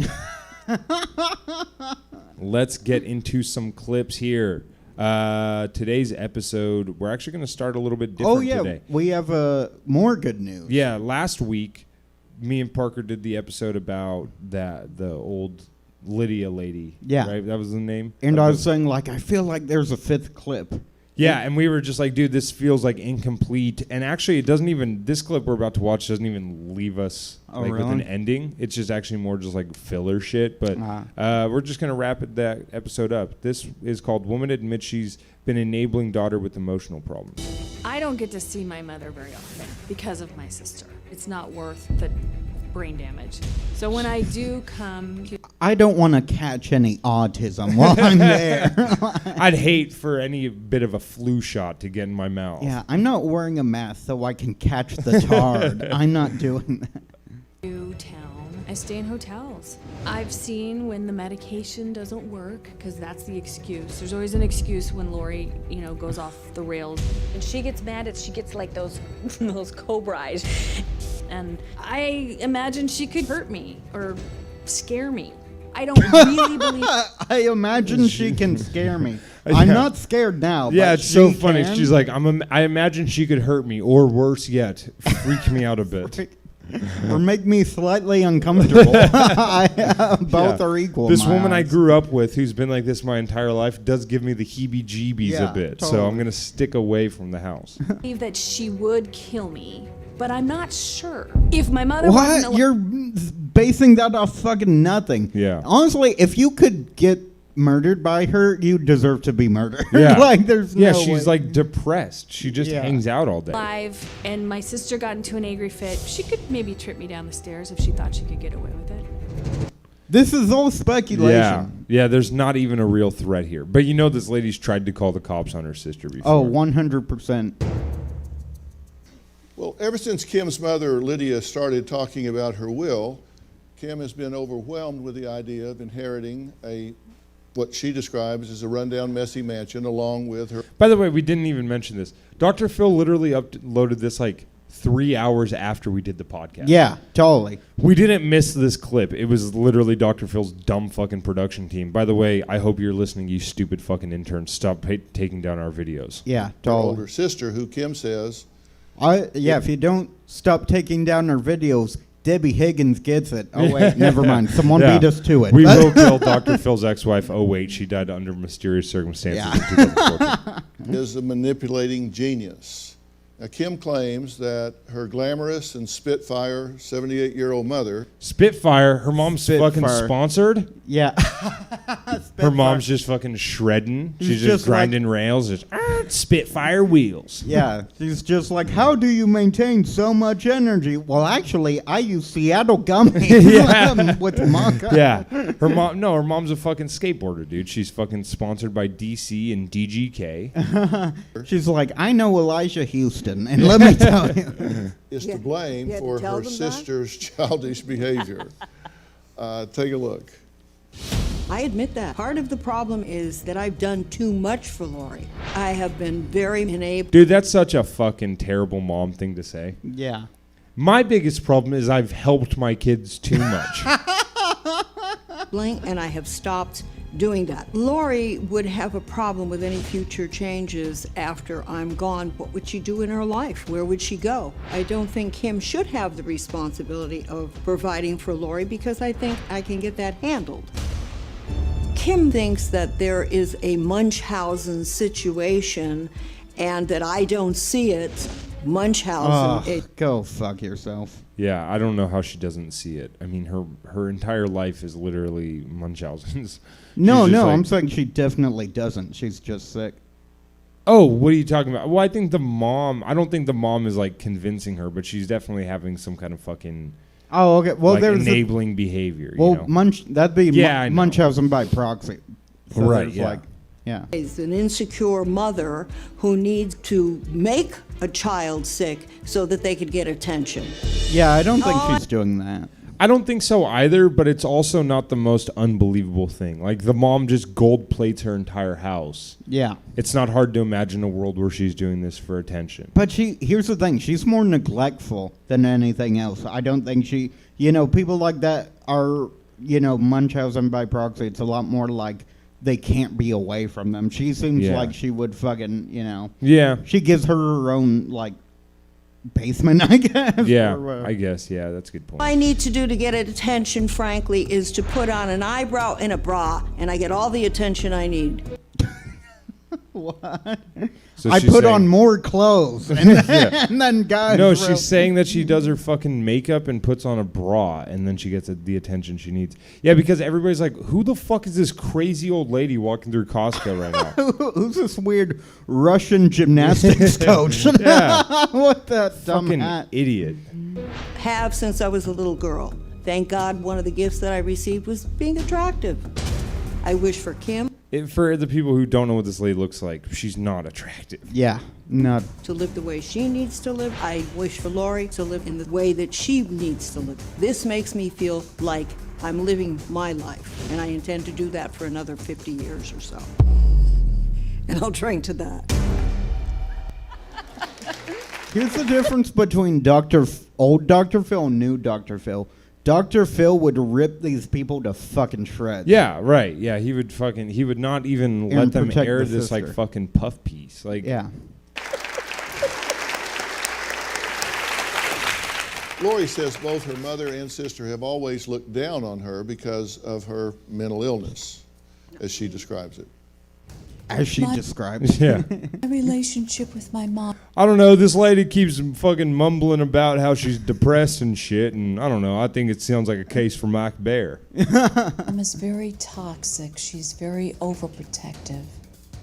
Speaker 2: Let's get into some clips here. Today's episode, we're actually going to start a little bit different today.
Speaker 1: We have more good news.
Speaker 2: Yeah, last week, me and Parker did the episode about the old Lydia lady.
Speaker 1: Yeah.
Speaker 2: Right? That was the name.
Speaker 1: And I was saying, I feel like there's a 5th clip.
Speaker 2: Yeah, and we were just like, dude, this feels like incomplete. And actually, this clip we're about to watch doesn't even leave us with an ending. It's just actually more just like filler shit. But we're just going to wrap that episode up. This is called Woman Admits She's Been Enabling Daughter with Emotional Problems.
Speaker 5: I don't get to see my mother very often because of my sister. It's not worth the brain damage. So when I do come...
Speaker 1: I don't want to catch any autism while I'm there.
Speaker 2: I'd hate for any bit of a flu shot to get in my mouth.
Speaker 1: Yeah, I'm not wearing a mask so I can catch the tard. I'm not doing that.
Speaker 5: New town, I stay in hotels. I've seen when the medication doesn't work, because that's the excuse. There's always an excuse when Lori, goes off the rails.
Speaker 6: And she gets mad, she gets like those cobra eyes.
Speaker 5: And I imagine she could hurt me or scare me. I don't really believe...
Speaker 1: I imagine she can scare me. I'm not scared now.
Speaker 2: Yeah,
Speaker 1: but
Speaker 2: it's so funny.
Speaker 1: Can.
Speaker 2: She's like, I imagine she could hurt me, or worse yet, freak me out a bit.
Speaker 1: Or make me slightly uncomfortable. Both are equal.
Speaker 2: This woman I grew up with, who's been like this my entire life, does give me the heebie-jeebies a bit.
Speaker 1: Totally.
Speaker 2: So I'm going to stick away from the house.
Speaker 5: I believe that she would kill me, but I'm not sure. If my mother wasn't...
Speaker 1: You're basing that off fucking nothing.
Speaker 2: Yeah.
Speaker 1: Honestly, if you could get murdered by her, you deserve to be murdered.
Speaker 2: Yeah.
Speaker 1: There's no
Speaker 2: she's
Speaker 1: way.
Speaker 2: Depressed. She just hangs out all day.
Speaker 5: Alive, and my sister got into an angry fit. She could maybe trip me down the stairs if she thought she could get away with it.
Speaker 1: This is all speculation.
Speaker 2: Yeah, there's not even a real threat here. But this lady's tried to call the cops on her sister before.
Speaker 1: Oh, 100%.
Speaker 7: Well, ever since Kim's mother, Lydia, started talking about her will, Kim has been overwhelmed with the idea of inheriting what she describes as a rundown, messy mansion along with her.
Speaker 2: By the way, we didn't even mention this. Dr. Phil literally uploaded this 3 hours after we did the podcast.
Speaker 1: Yeah, totally.
Speaker 2: We didn't miss this clip. It was literally Dr. Phil's dumb fucking production team. By the way, I hope you're listening, you stupid fucking interns. Stop taking down our videos.
Speaker 1: Yeah,
Speaker 7: Her
Speaker 1: totally.
Speaker 7: older sister, who Kim says...
Speaker 1: if you don't stop taking down our videos, Debbie Higgins gets it. Oh, wait, never mind. Someone beat us to it.
Speaker 2: We will kill Dr. Phil's ex-wife. Oh, wait, she died under mysterious circumstances in 2014.
Speaker 7: is a manipulating genius. Now, Kim claims that her glamorous and Spitfire 78-year-old mother.
Speaker 2: Spitfire? Her mom's fucking sponsored?
Speaker 1: Yeah.
Speaker 2: Her mom's just fucking shredding. She's just grinding rails. Just Spitfire wheels.
Speaker 1: Yeah. She's just like, how do you maintain so much energy? Well, actually, I use Seattle gummies with maca.
Speaker 2: Yeah. Her mom's a fucking skateboarder, dude. She's fucking sponsored by DC and DGK.
Speaker 1: She's like, I know Elijah Houston. And let me tell you,
Speaker 7: is to blame for her sister's childish behavior. Take a look.
Speaker 8: I admit that. Part of the problem is that I've done too much for Lori. I have been very unable.
Speaker 2: Dude, that's such a fucking terrible mom thing to say.
Speaker 1: Yeah.
Speaker 2: My biggest problem is I've helped my kids too much.
Speaker 8: And I have stopped doing that. Lori would have a problem with any future changes after I'm gone. What would she do in her life? Where would she go? I don't think Kim should have the responsibility of providing for Lori because I think I can get that handled. Kim thinks that there is a Munchausen situation and that I don't see it. Munchausen.
Speaker 1: Go fuck yourself.
Speaker 2: Yeah, I don't know how she doesn't see it. I mean, her entire life is literally Munchausen's.
Speaker 1: No, I'm saying she definitely doesn't. She's just sick.
Speaker 2: Oh, what are you talking about? Well, I don't think the mom is like convincing her, but she's definitely having some kind of fucking
Speaker 1: okay. Well,
Speaker 2: like
Speaker 1: there's
Speaker 2: enabling behavior.
Speaker 1: Well,
Speaker 2: you know?
Speaker 1: that'd be Munchausen by proxy. So
Speaker 2: right, yeah.
Speaker 8: Is an insecure mother who needs to make a child sick so that they could get attention.
Speaker 1: Yeah, I don't think she's doing that.
Speaker 2: I don't think so either, but it's also not the most unbelievable thing. Like, the mom just gold plates her entire house.
Speaker 1: Yeah.
Speaker 2: It's not hard to imagine a world where she's doing this for attention.
Speaker 1: But here's the thing. She's more neglectful than anything else. I don't think people like that are, Munchausen by proxy. It's a lot more like they can't be away from them. She seems like she would fucking,
Speaker 2: Yeah.
Speaker 1: She gives her own, like, basement, I guess.
Speaker 2: Yeah, I guess. Yeah, that's a good point.
Speaker 8: All I need to do to get attention, frankly, is to put on an eyebrow and a bra, and I get all the attention I need.
Speaker 1: What?
Speaker 2: So
Speaker 1: I put on more clothes, and then guys.
Speaker 2: No, she's saying that she does her fucking makeup and puts on a bra, and then she gets the attention she needs. Yeah, because everybody's like, who the fuck is this crazy old lady walking through Costco right now?
Speaker 1: Who's this weird Russian gymnastics coach?
Speaker 2: Yeah.
Speaker 1: What the
Speaker 2: fucking
Speaker 1: hat.
Speaker 2: idiot.
Speaker 8: Have since I was a little girl. Thank God one of the gifts that I received was being attractive. I wish for Kim.
Speaker 2: For the people who don't know what this lady looks like, she's not attractive.
Speaker 1: Yeah, not.
Speaker 8: To live the way she needs to live. I wish for Lori to live in the way that she needs to live. This makes me feel like I'm living my life, and I intend to do that for another 50 years or so. And I'll drink to that.
Speaker 1: Here's the difference between old Dr. Phil and new Dr. Phil. Dr. Phil would rip these people to fucking shreds.
Speaker 2: Yeah, right. Yeah, he would not even let them air this like fucking puff piece. Like,
Speaker 1: yeah.
Speaker 7: Lori says both her mother and sister have always looked down on her because of her mental illness, as she describes it.
Speaker 1: As she describes.
Speaker 2: Yeah.
Speaker 9: My relationship with my mom.
Speaker 2: I don't know. This lady keeps fucking mumbling about how she's depressed and shit, and I don't know. I think it sounds like a case for Mike Bear.
Speaker 9: Mom is very toxic. She's very overprotective.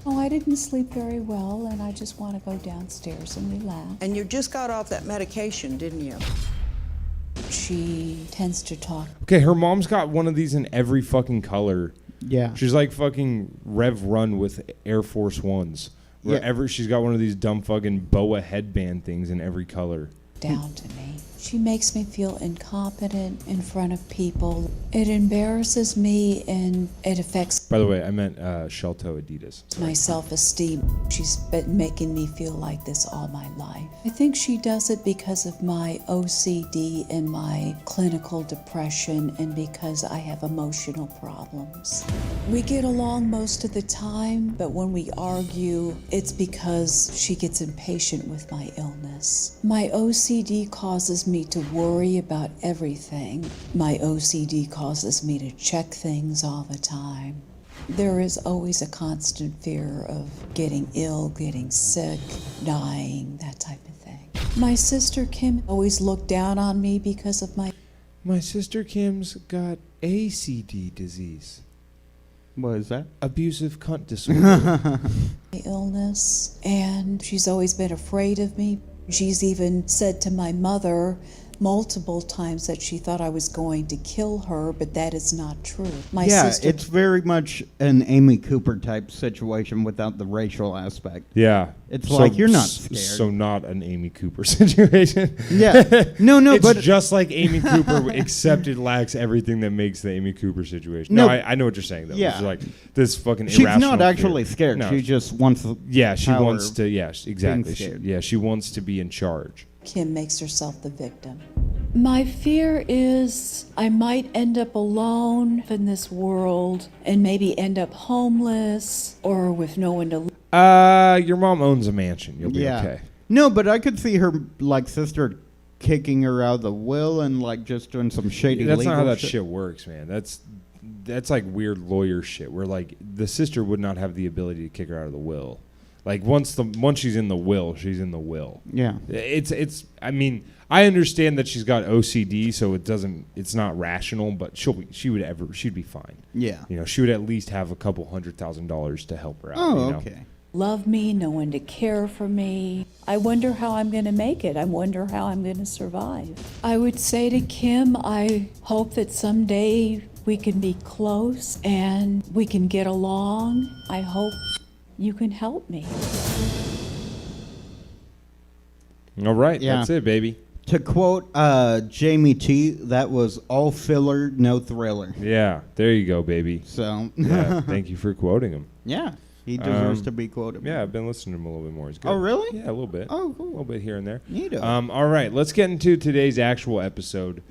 Speaker 9: Oh, I didn't sleep very well, and I just want to go downstairs and relax.
Speaker 8: And you just got off that medication, didn't you?
Speaker 9: She tends to talk.
Speaker 2: Okay, her mom's got one of these in every fucking color.
Speaker 1: Yeah.
Speaker 2: She's like fucking Rev Run with Air Force Ones. Wherever she's got one of these dumb fucking boa headband things in every color.
Speaker 9: Down to me. She makes me feel incompetent in front of people. It embarrasses me and it affects.
Speaker 2: By the way, I meant Shelto Adidas.
Speaker 9: My self-esteem. She's been making me feel like this all my life. I think she does it because of my OCD and my clinical depression and because I have emotional problems. We get along most of the time, but when we argue, it's because she gets impatient with my illness. My OCD causes me to worry about everything. My OCD causes me to check things all the time. There is always a constant fear of getting ill, getting sick, dying, that type of thing. My sister Kim always looked down on me because of
Speaker 2: My sister Kim's got ACD disease.
Speaker 1: What is that?
Speaker 2: Abusive cunt disorder.
Speaker 9: illness, and she's always been afraid of me. She's even said to my mother multiple times that she thought I was going to kill her, but that is not true. My sister,
Speaker 1: it's very much an Amy Cooper type situation without the racial aspect.
Speaker 2: Yeah.
Speaker 1: It's like you're not scared.
Speaker 2: So not an Amy Cooper situation.
Speaker 1: Yeah. No,
Speaker 2: it's
Speaker 1: but
Speaker 2: just like Amy Cooper, except it lacks everything that makes the Amy Cooper situation. No, I know what you're saying, though.
Speaker 1: Yeah.
Speaker 2: It's like this fucking
Speaker 1: she's
Speaker 2: irrational
Speaker 1: not actually
Speaker 2: fear.
Speaker 1: scared.
Speaker 2: No.
Speaker 1: She just wants the
Speaker 2: she
Speaker 1: power
Speaker 2: wants to, exactly.
Speaker 1: scared.
Speaker 2: She wants to be in charge.
Speaker 9: Kim makes herself the victim. My fear is I might end up alone in this world and maybe end up homeless or with no one to live.
Speaker 2: Your mom owns a mansion. You'll be okay.
Speaker 1: No, but I could see her like sister kicking her out of the will and like just doing some shady.
Speaker 2: That's
Speaker 1: legal
Speaker 2: not how that shit works, man. That's like weird lawyer shit where like the sister would not have the ability to kick her out of the will. Like once she's in the will, she's in the will.
Speaker 1: Yeah.
Speaker 2: It's I mean, I understand that she's got OCD, so it's not rational, but she'd be fine.
Speaker 1: Yeah.
Speaker 2: You know, she would at least have a couple $100,000 to help her out.
Speaker 1: Oh,
Speaker 2: you know?
Speaker 1: okay.
Speaker 9: Love me, no one to care for me. I wonder how I'm going to make it. I wonder how I'm going to survive. I would say to Kim, I hope that someday we can be close and we can get along. I hope you can help me.
Speaker 2: All right,
Speaker 1: Yeah.
Speaker 2: that's it, baby.
Speaker 1: To quote Jamie T, that was all filler, no thriller.
Speaker 2: Yeah, there you go, baby.
Speaker 1: So
Speaker 2: Yeah, thank you for quoting him.
Speaker 1: yeah, he deserves to be quoted.
Speaker 2: Yeah, I've been listening to him a little bit more. He's good.
Speaker 1: Oh, really?
Speaker 2: Yeah, a little bit.
Speaker 1: Oh, cool.
Speaker 2: A little bit here and there.
Speaker 1: Neato.
Speaker 2: All right, let's get into today's actual episode.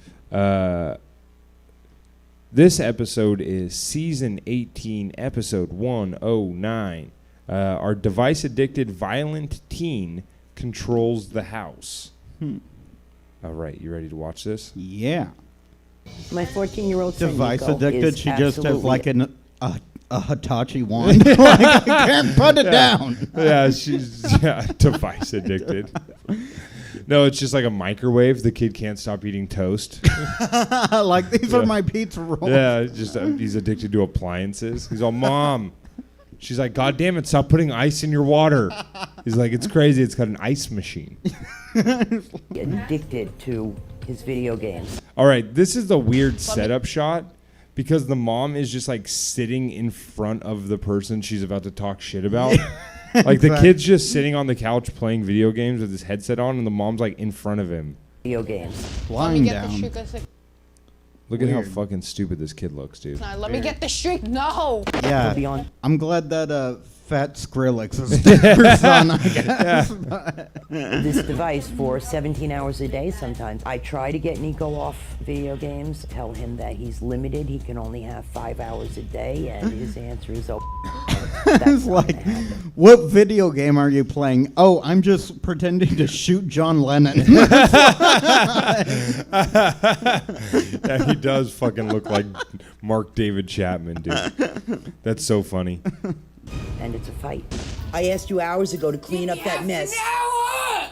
Speaker 2: This episode is season 18, episode 109. Our device-addicted, violent teen controls the house. All right, you ready to watch this?
Speaker 1: Yeah.
Speaker 10: My 14-year-old son
Speaker 1: Device
Speaker 10: Nico
Speaker 1: addicted.
Speaker 10: is
Speaker 1: She just has
Speaker 10: absolutely
Speaker 1: like a Hitachi wand. Like, I can't put it down.
Speaker 2: Yeah, she's device addicted. No, it's just like a microwave. The kid can't stop eating toast.
Speaker 1: Like these are my pizza rolls.
Speaker 2: Yeah, just he's addicted to appliances. He's all, Mom. She's like, God damn it, stop putting ice in your water. He's like, it's crazy. It's got an ice machine.
Speaker 10: addicted to his video games.
Speaker 2: All right, this is the weird setup shot because the mom is just like sitting in front of the person she's about to talk shit about. Like the kid's just sitting on the couch playing video games with his headset on, and the mom's like in front of him.
Speaker 10: Video games.
Speaker 1: Lying down.
Speaker 2: Look at how fucking stupid this kid looks, dude.
Speaker 11: Let me get the streak. No.
Speaker 1: Yeah. I'm glad that fat Skrillex is their son, I guess.
Speaker 10: This device for 17 hours a day sometimes. I try to get Nico off video games, tell him that he's limited. He can only have 5 hours a day, and his answer is,
Speaker 1: It's like, what video game are you playing? Oh, I'm just pretending to shoot John Lennon.
Speaker 2: Yeah, he does fucking look like Mark David Chapman, dude. That's so funny.
Speaker 10: And it's a fight.
Speaker 12: I asked you hours ago to clean up that mess.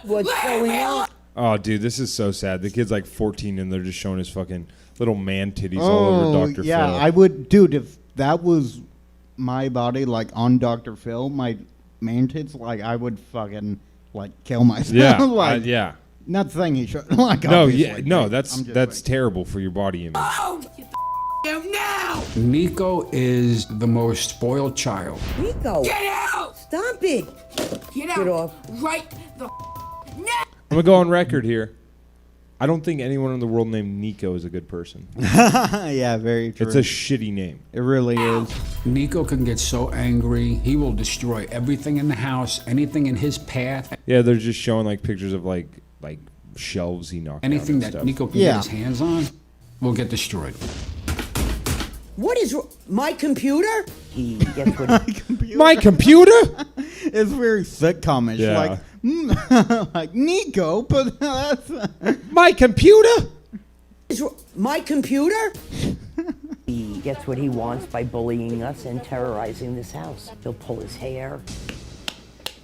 Speaker 12: What's going on?
Speaker 2: Oh, dude, this is so sad. The kid's like 14 and they're just showing his fucking little man titties all over Dr.
Speaker 1: Yeah,
Speaker 2: Phil.
Speaker 1: I would, dude, if that was my body, like on Dr. Phil, my man tits, like I would fucking like kill myself.
Speaker 2: Yeah,
Speaker 1: like,
Speaker 2: yeah.
Speaker 1: Not saying he should. Like,
Speaker 2: No,
Speaker 1: obviously,
Speaker 2: no,
Speaker 1: but
Speaker 2: that's
Speaker 1: I'm just like,
Speaker 2: terrible for your body image.
Speaker 13: Now! Nico is the most spoiled child.
Speaker 12: Nico!
Speaker 11: Get out!
Speaker 12: Stop it!
Speaker 11: Get out!
Speaker 12: Get off.
Speaker 11: Right the now!
Speaker 2: I'm gonna go on record here. I don't think anyone in the world named Nico is a good person.
Speaker 1: yeah, very true.
Speaker 2: It's a shitty name.
Speaker 1: It really is.
Speaker 13: Nico can get so angry, he will destroy everything in the house, anything in his path.
Speaker 2: Yeah, they're just showing like pictures of like shelves he knocked
Speaker 13: Anything
Speaker 2: down
Speaker 13: that
Speaker 2: and stuff.
Speaker 13: Nico can get his hands on will get destroyed.
Speaker 12: What is my computer?
Speaker 10: He gets what
Speaker 2: My computer?
Speaker 1: It's very sitcomish.
Speaker 2: Yeah.
Speaker 1: Like, like Nico, but that's
Speaker 2: my computer?
Speaker 12: My computer?
Speaker 10: he gets what he wants by bullying us and terrorizing this house. He'll pull his hair.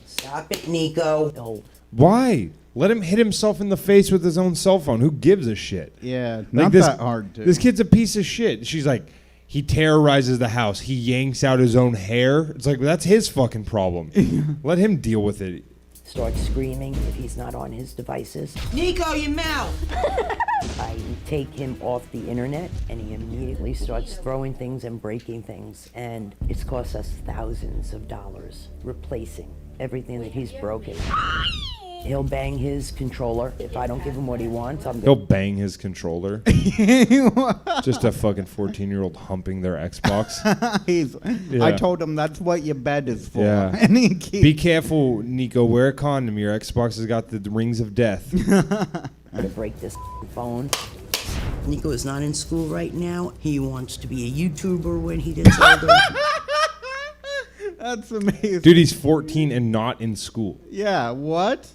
Speaker 12: Stop it, Nico.
Speaker 10: He'll
Speaker 2: Why? Let him hit himself in the face with his own cell phone. Who gives a shit?
Speaker 1: Yeah,
Speaker 2: Like
Speaker 1: not
Speaker 2: this,
Speaker 1: that hard to.
Speaker 2: This kid's a piece of shit. She's like, he terrorizes the house. He yanks out his own hair. It's like, that's his fucking problem. Let him deal with it.
Speaker 10: start screaming if he's not on his devices.
Speaker 12: Nico, your mouth!
Speaker 10: I take him off the internet and he immediately starts throwing things and breaking things, and it's cost us thousands of dollars replacing everything that he's broken. He'll bang his controller. If I don't give him what he wants,
Speaker 2: He'll bang his controller. Just a fucking 14-year-old humping their Xbox.
Speaker 1: I told him that's what your bed is for.
Speaker 2: Yeah.
Speaker 1: And he
Speaker 2: Be careful, Nico. Wear a condom. Your Xbox has got the rings of death.
Speaker 10: I'm gonna break this phone.
Speaker 12: Nico is not in school right now. He wants to be a YouTuber when he gets older.
Speaker 1: That's amazing.
Speaker 2: Dude, he's 14 and not in school.
Speaker 1: Yeah, what?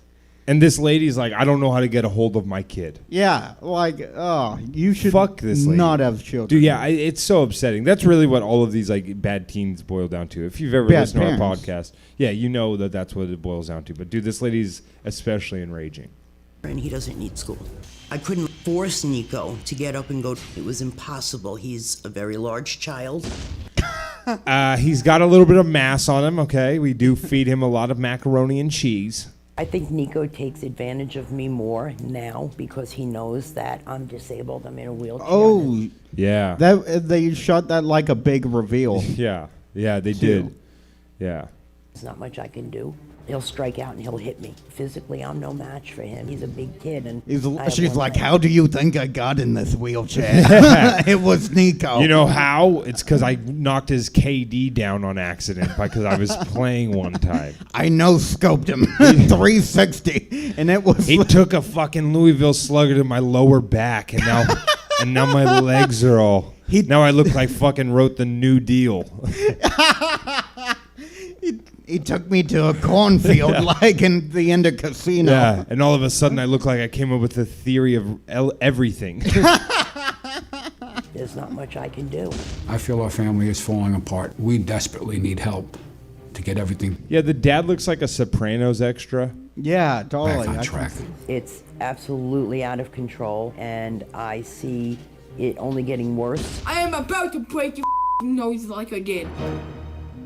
Speaker 2: And this lady's like, I don't know how to get a hold of my kid.
Speaker 1: Yeah, like, oh, you should
Speaker 2: Fuck this lady.
Speaker 1: not have children.
Speaker 2: Dude, yeah, it's so upsetting. That's really what all of these like bad teens boil down to. If you've ever
Speaker 1: Bad
Speaker 2: listened to our
Speaker 1: parents.
Speaker 2: podcast, yeah, you know that that's what it boils down to. But dude, this lady's especially enraging.
Speaker 12: And he doesn't need school. I couldn't force Nico to get up and go. It was impossible. He's a very large child.
Speaker 2: He's got a little bit of mass on him, okay? We do feed him a lot of macaroni and cheese.
Speaker 10: I think Nico takes advantage of me more now because he knows that I'm disabled. I'm in a wheelchair.
Speaker 1: Oh,
Speaker 2: yeah.
Speaker 1: That they shot that like a big reveal.
Speaker 2: Yeah, they
Speaker 1: Too.
Speaker 2: did. Yeah.
Speaker 10: There's not much I can do. He'll strike out and he'll hit me. Physically, I'm no match for him. He's a big kid, and
Speaker 1: She's like, how do you think I got in this wheelchair? It was Nico.
Speaker 2: You know how? It's because I knocked his KD down on accident because I was playing one time.
Speaker 1: I no-scoped him 360, and it was.
Speaker 2: He took a fucking Louisville Slugger to my lower back, and now my legs are all. Now I look like fucking wrote the New Deal.
Speaker 1: He took me to a cornfield like in the end of Casino.
Speaker 2: Yeah, and all of a sudden I look like I came up with the theory of everything.
Speaker 10: there's not much I can do.
Speaker 13: I feel our family is falling apart. We desperately need help to get everything
Speaker 2: Yeah, the dad looks like a Sopranos extra.
Speaker 1: Yeah, totally.
Speaker 13: back on track.
Speaker 10: It's absolutely out of control, and I see it only getting worse.
Speaker 11: I am about to break your nose like I did.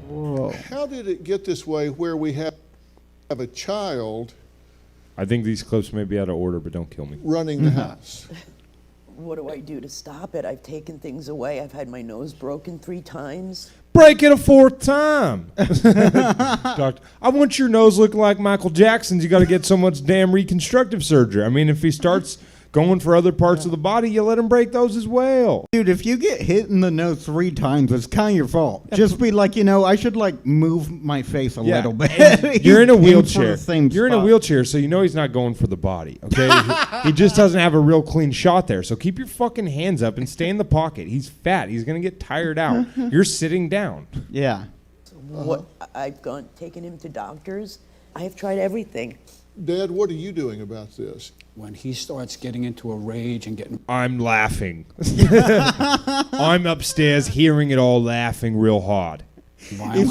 Speaker 1: Whoa.
Speaker 7: How did it get this way where we have a child
Speaker 2: I think these clips may be out of order, but don't kill me.
Speaker 7: running the house?
Speaker 12: What do I do to stop it? I've taken things away. I've had my nose broken 3 times.
Speaker 2: Break it a 4th time. Doctor, I want your nose looking like Michael Jackson's. You got to get so much damn reconstructive surgery. I mean, if he starts going for other parts of the body, you let him break those as well.
Speaker 1: Dude, if you get hit in the nose 3 times, it's kind of your fault. Just be like, I should like move my face a little bit.
Speaker 2: You're in a
Speaker 1: Aim for
Speaker 2: wheelchair.
Speaker 1: the same
Speaker 2: You're in a
Speaker 1: spot.
Speaker 2: wheelchair, so you know he's not going for the body. Okay, he just doesn't have a real clean shot there. So keep your fucking hands up and stay in the pocket. He's fat. He's gonna get tired out. You're sitting down.
Speaker 1: Yeah.
Speaker 12: What I've taken him to doctors. I have tried everything.
Speaker 7: Dad, what are you doing about this?
Speaker 13: When he starts getting into a rage and getting
Speaker 2: I'm laughing. I'm upstairs hearing it all, laughing real hard.
Speaker 13: violent,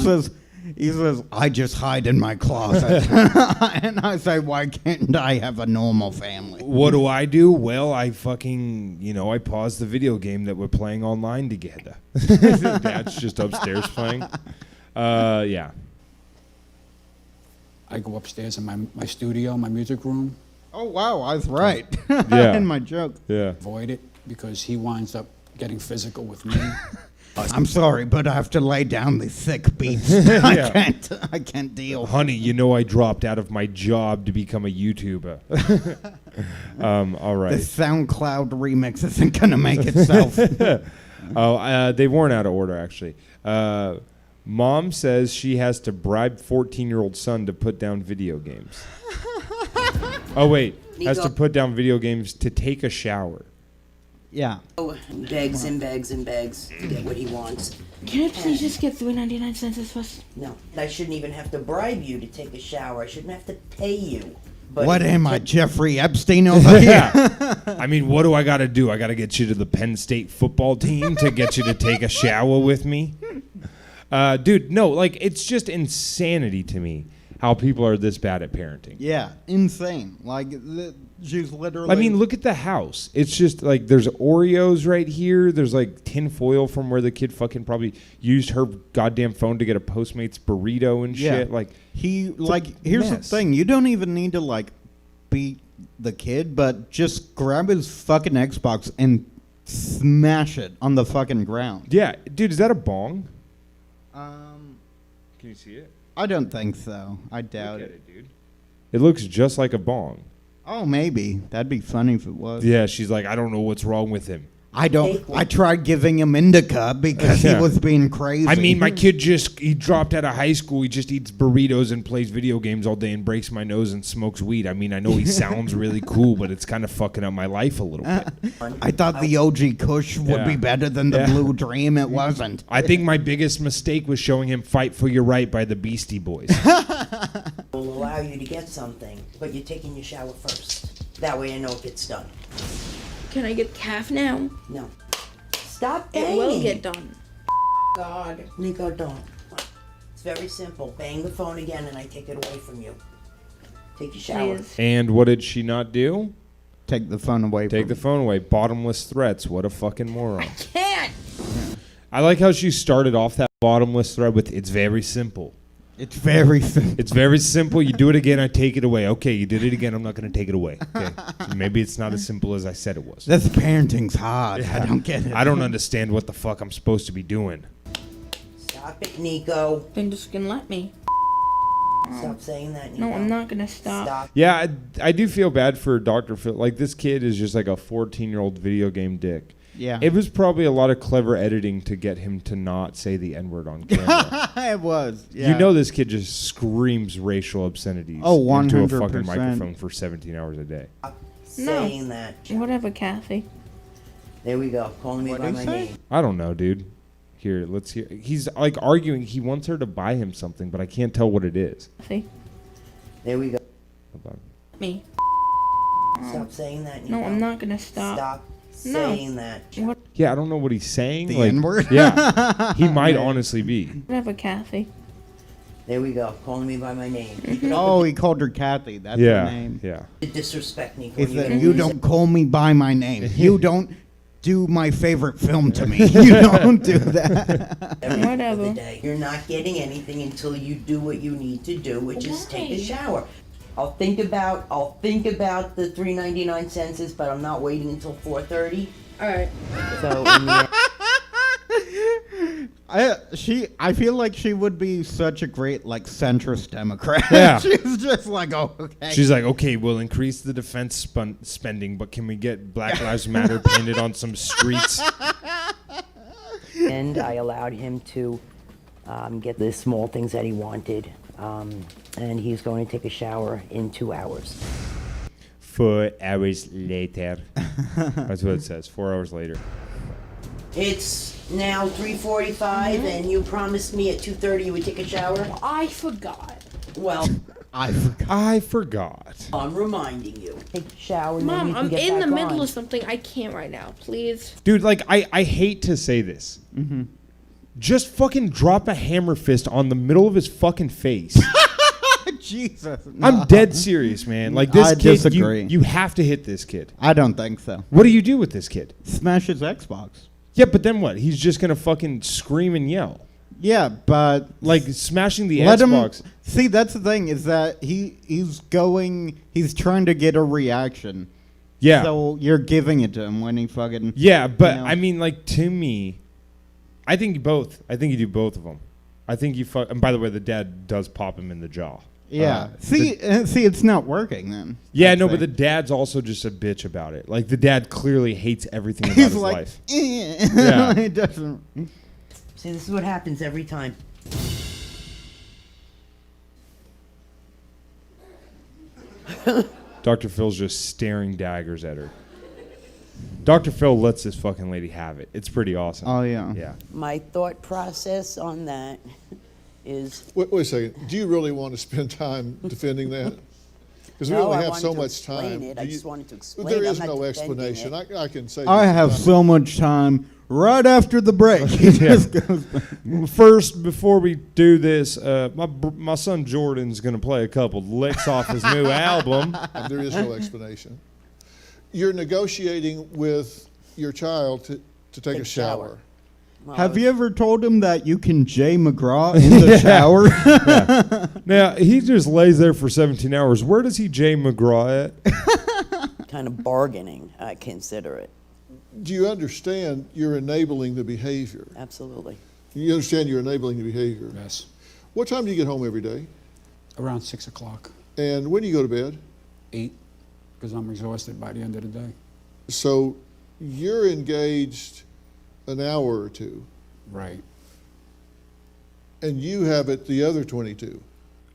Speaker 1: He says, I just hide in my closet. And I say, why can't I have a normal family?
Speaker 2: What do? Well, I fucking, I paused the video game that we're playing online together. Dad's just upstairs playing. Yeah.
Speaker 13: I go upstairs in my studio, my music room,
Speaker 1: Oh, wow, I was right.
Speaker 2: Yeah.
Speaker 1: In my joke.
Speaker 2: Yeah.
Speaker 13: avoid it because he winds up getting physical with me.
Speaker 1: I'm sorry, but I have to lay down these thick beats.
Speaker 2: Yeah.
Speaker 1: I can't deal.
Speaker 2: Honey, I dropped out of my job to become a YouTuber. All right.
Speaker 1: The SoundCloud remix isn't going to make itself.
Speaker 2: They weren't out of order, actually. Mom says she has to bribe 14-year-old son to put down video games. Oh, wait. Has to put down video games to take a shower.
Speaker 1: Yeah.
Speaker 12: Begs and begs and begs to get what he wants.
Speaker 11: Can I please just get 3.99 this first?
Speaker 12: No, I shouldn't even have to bribe you to take a shower. I shouldn't have to pay you. But
Speaker 1: what am I, Jeffrey Epstein over here?
Speaker 2: Yeah. I mean, what do I got to do? I got to get you to the Penn State football team to get you to take a shower with me? Dude, no, like, it's just insanity to me how people are this bad at parenting.
Speaker 1: Yeah, insane. Like, she's literally...
Speaker 2: I mean, look at the house. It's just, like, there's Oreos right here. There's, like, tin foil from where the kid fucking probably used her goddamn phone to get a Postmates burrito and shit. Like,
Speaker 1: here's the thing. You don't even need to, like, beat the kid, but just grab his fucking Xbox and smash it on the fucking ground.
Speaker 2: Yeah. Dude, is that a bong? Can you see it?
Speaker 1: I don't think so. I doubt it.
Speaker 2: Dude. It looks just like a bong.
Speaker 1: Oh, maybe. That'd be funny if it was.
Speaker 2: Yeah, she's like, I don't know what's wrong with him.
Speaker 1: I tried giving him indica because he was being crazy.
Speaker 2: I mean, my kid he dropped out of high school. He just eats burritos and plays video games all day and breaks my nose and smokes weed. I mean, I know he sounds really cool, but it's kind of fucking up my life a little bit.
Speaker 1: I thought the OG Kush would be better than the Blue Dream. It wasn't.
Speaker 2: I think my biggest mistake was showing him Fight for Your Right by the Beastie Boys.
Speaker 12: will allow you to get something, but you're taking your shower first. That way I know if it's done.
Speaker 11: Can I get calf now?
Speaker 12: No. Stop
Speaker 11: It
Speaker 12: banging.
Speaker 11: will get done. God.
Speaker 12: Nico, don't. It's very simple. Bang the phone again and I take it away from you. Take your shower.
Speaker 11: Please.
Speaker 2: And what did she not do?
Speaker 1: Take the phone away.
Speaker 2: Take the phone away. Bottomless threats. What a fucking moron.
Speaker 11: Can't.
Speaker 2: I like how she started off that bottomless threat with, it's very simple.
Speaker 1: It's very simple.
Speaker 2: It's very simple. You do it again, I take it away. Okay, you did it again, I'm not going to take it away. Okay. So maybe it's not as simple as I said it was.
Speaker 1: This parenting's hard.
Speaker 2: Yeah.
Speaker 1: I don't get it.
Speaker 2: I don't understand what the fuck I'm supposed to be doing.
Speaker 12: Stop it, Nico.
Speaker 11: Then just gonna let me.
Speaker 12: Stop saying that, Nico.
Speaker 11: No, I'm not gonna stop.
Speaker 2: Yeah, I do feel bad for Dr. Phil. Like, this kid is just like a 14-year-old video game dick.
Speaker 1: Yeah.
Speaker 2: It was probably a lot of clever editing to get him to not say the N-word on camera.
Speaker 1: It was. Yeah.
Speaker 2: You know this kid just screams racial obscenities into a fucking microphone for 17 hours a day.
Speaker 12: Stop saying that.
Speaker 11: Whatever, Kathy.
Speaker 12: There we go. Calling me by my name.
Speaker 2: I don't know, dude. Here, let's hear. He's like arguing. He wants her to buy him something, but I can't tell what it is.
Speaker 11: See?
Speaker 12: There we go.
Speaker 11: Me.
Speaker 12: Stop saying that, Nico.
Speaker 11: No, I'm not gonna stop.
Speaker 12: Stop saying that.
Speaker 11: What?
Speaker 2: Yeah, I don't know what he's saying.
Speaker 1: The
Speaker 2: like,
Speaker 1: N-word?
Speaker 2: Yeah, he might honestly be.
Speaker 11: Whatever, Kathy.
Speaker 12: There we go. Calling me by my name.
Speaker 1: Oh, he called her Kathy. That's
Speaker 2: Yeah,
Speaker 1: her name.
Speaker 2: yeah.
Speaker 12: Disrespect, Nico.
Speaker 1: He said, you don't call me by my name. You don't do my favorite film to me. You don't do that.
Speaker 11: Whatever.
Speaker 12: You're not getting anything until you do what you need to do, which is take a shower. I'll think about the 3.99 census, but I'm not waiting until 4:30.
Speaker 11: All right.
Speaker 12: So in the
Speaker 1: I feel like she would be such a great like centrist Democrat.
Speaker 2: Yeah.
Speaker 1: She's just like, oh, okay.
Speaker 2: She's like, okay, we'll increase the defense spending, but can we get Black Lives Matter painted on some streets?
Speaker 10: And I allowed him to get the small things that he wanted. And he's going to take a shower in 2 hours.
Speaker 2: 4 hours later. That's what it says. 4 hours later.
Speaker 12: It's now 3:45, and you promised me at 2:30 you would take a shower.
Speaker 11: I forgot.
Speaker 12: Well,
Speaker 2: I forgot.
Speaker 12: I'm reminding you.
Speaker 10: Take a shower. And then
Speaker 11: Mom,
Speaker 10: you can
Speaker 11: I'm
Speaker 10: get
Speaker 11: in the
Speaker 10: back
Speaker 11: middle
Speaker 10: on.
Speaker 11: of something. I can't right now. Please.
Speaker 2: Dude, like, I hate to say this.
Speaker 1: Mm-hmm.
Speaker 2: Just fucking drop a hammer fist on the middle of his fucking face.
Speaker 1: Jesus.
Speaker 2: I'm dead serious, man. Like, this
Speaker 1: I
Speaker 2: kid,
Speaker 1: disagree.
Speaker 2: you have to hit this kid.
Speaker 1: I don't think so.
Speaker 2: What do you do with this kid?
Speaker 1: Smash his Xbox.
Speaker 2: Yeah, but then what? He's just going to fucking scream and yell.
Speaker 1: Yeah, but
Speaker 2: Like, smashing the
Speaker 1: let
Speaker 2: Xbox.
Speaker 1: him see. That's the thing is that he's trying to get a reaction.
Speaker 2: Yeah.
Speaker 1: So you're giving it to him when he fucking.
Speaker 2: Yeah, but
Speaker 1: you know.
Speaker 2: I mean, like, to me, I think both. I think you do both of them. I think you fuck. And by the way, the dad does pop him in the jaw.
Speaker 1: Yeah. See, it's not working then.
Speaker 2: Yeah,
Speaker 1: I'd
Speaker 2: no,
Speaker 1: say.
Speaker 2: but the dad's also just a bitch about it. Like, the dad clearly hates everything about
Speaker 1: He's
Speaker 2: his
Speaker 1: like,
Speaker 2: life.
Speaker 1: Yeah. He doesn't.
Speaker 12: See, this is what happens every time.
Speaker 2: Dr. Phil's just staring daggers at her. Dr. Phil lets this fucking lady have it. It's pretty awesome.
Speaker 1: Oh yeah.
Speaker 2: Yeah.
Speaker 12: My thought process on that is
Speaker 7: Wait a second. Do you really want to spend time defending that? Because we
Speaker 12: No,
Speaker 7: only
Speaker 12: I
Speaker 7: have
Speaker 12: wanted
Speaker 7: so
Speaker 12: to
Speaker 7: much
Speaker 12: explain
Speaker 7: time.
Speaker 12: it. I just wanted to explain
Speaker 7: There
Speaker 12: it.
Speaker 7: is
Speaker 12: I'm not
Speaker 7: no
Speaker 12: defending
Speaker 7: explanation.
Speaker 12: it.
Speaker 7: I can say
Speaker 1: I
Speaker 7: this
Speaker 1: have
Speaker 7: time.
Speaker 1: so much time. Right after the break, he just goes.
Speaker 2: First, before we do this, my son Jordan's going to play a couple licks off his new album.
Speaker 7: And there is no explanation. You're negotiating with your child to take a shower.
Speaker 12: Well,
Speaker 1: Have you ever told him that you can Jay McGraw in the shower?
Speaker 2: Now, he just lays there for 17 hours. Where does he Jay McGraw at?
Speaker 12: kind of bargaining, I consider it.
Speaker 7: Do you understand you're enabling the behavior?
Speaker 12: Absolutely.
Speaker 7: You understand you're enabling the behavior?
Speaker 13: Yes.
Speaker 7: What time do you get home every day?
Speaker 13: Around 6 o'clock,
Speaker 7: And when do you go to bed?
Speaker 13: 8, because I'm exhausted by the end of the day.
Speaker 7: So you're engaged an hour or two,
Speaker 13: Right.
Speaker 7: and you have it the other 22.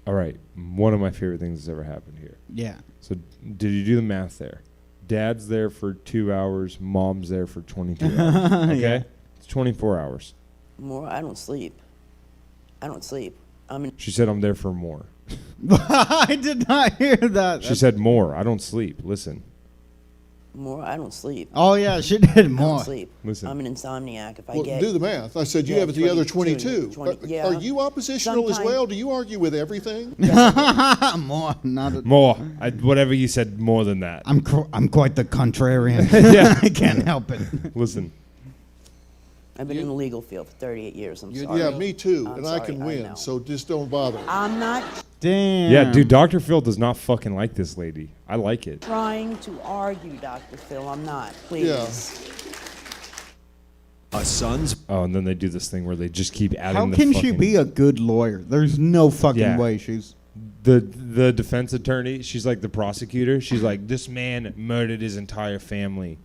Speaker 2: All right. One of my favorite things that's ever happened here.
Speaker 1: Yeah.
Speaker 2: So, did you do the math there? Dad's there for 2 hours. Mom's there for 22 hours. Okay?
Speaker 1: Yeah.
Speaker 2: It's 24 hours.
Speaker 12: More, I don't sleep. I don't sleep. I'm in.
Speaker 2: She said, I'm there for more.
Speaker 1: I did not hear that.
Speaker 2: She said, more. I don't sleep. Listen.
Speaker 12: More, I don't sleep.
Speaker 1: Oh yeah, she did
Speaker 12: I don't
Speaker 1: more.
Speaker 12: sleep.
Speaker 2: Listen.
Speaker 12: I'm an insomniac. If I
Speaker 7: Well,
Speaker 12: get
Speaker 7: do the math. I said you
Speaker 12: Yeah,
Speaker 7: have it the other
Speaker 12: 22.
Speaker 7: 22.
Speaker 12: Yeah.
Speaker 7: Are you oppositional as
Speaker 12: Sometime-
Speaker 7: well? Do you argue with everything?
Speaker 1: More, not.
Speaker 2: More. Whatever you said, more than that.
Speaker 1: I'm quite the contrarian.
Speaker 2: Yeah.
Speaker 1: I can't help it.
Speaker 2: Listen.
Speaker 12: I've been in the legal field for 38 years. I'm
Speaker 13: You-
Speaker 12: sorry.
Speaker 7: Yeah, me too.
Speaker 12: I'm
Speaker 7: and I
Speaker 12: sorry,
Speaker 7: can
Speaker 12: I
Speaker 7: win,
Speaker 12: know.
Speaker 7: so just don't bother.
Speaker 12: I'm not
Speaker 1: Damn.
Speaker 2: Yeah, dude, Dr. Phil does not fucking like this lady. I like it.
Speaker 12: trying to argue, Dr. Phil. I'm not. Please.
Speaker 7: Yeah.
Speaker 14: Son's.
Speaker 2: Oh, and then they do this thing where they just keep adding
Speaker 1: How
Speaker 2: the
Speaker 1: can she
Speaker 2: fucking-
Speaker 1: be a good lawyer? There's no fucking
Speaker 2: Yeah.
Speaker 1: way she's.
Speaker 2: The defense attorney, she's like the prosecutor. She's like, this man murdered his entire family.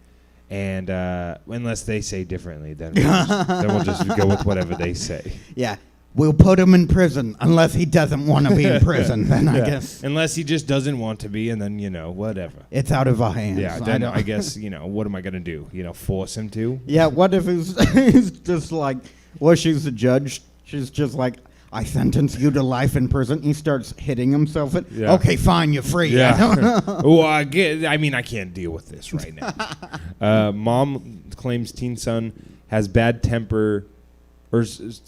Speaker 2: And unless they say differently, then we'll just go with whatever they say.
Speaker 1: Yeah. We'll put him in prison unless he doesn't want to be in prison. Then I
Speaker 2: Yeah.
Speaker 1: guess
Speaker 2: Unless he just doesn't want to be, and then, whatever.
Speaker 1: it's out of our hands.
Speaker 2: Yeah, then I guess, what am I going to do? Force him to?
Speaker 1: Yeah. What if he's just like, well, she's the judge. She's just like, I sentence you to life in prison. He starts hitting himself.
Speaker 2: Yeah.
Speaker 1: Okay, fine, you're free.
Speaker 2: Yeah.
Speaker 1: I don't know.
Speaker 2: Well, I can't deal with this right now. Mom claims teen son has bad temper, or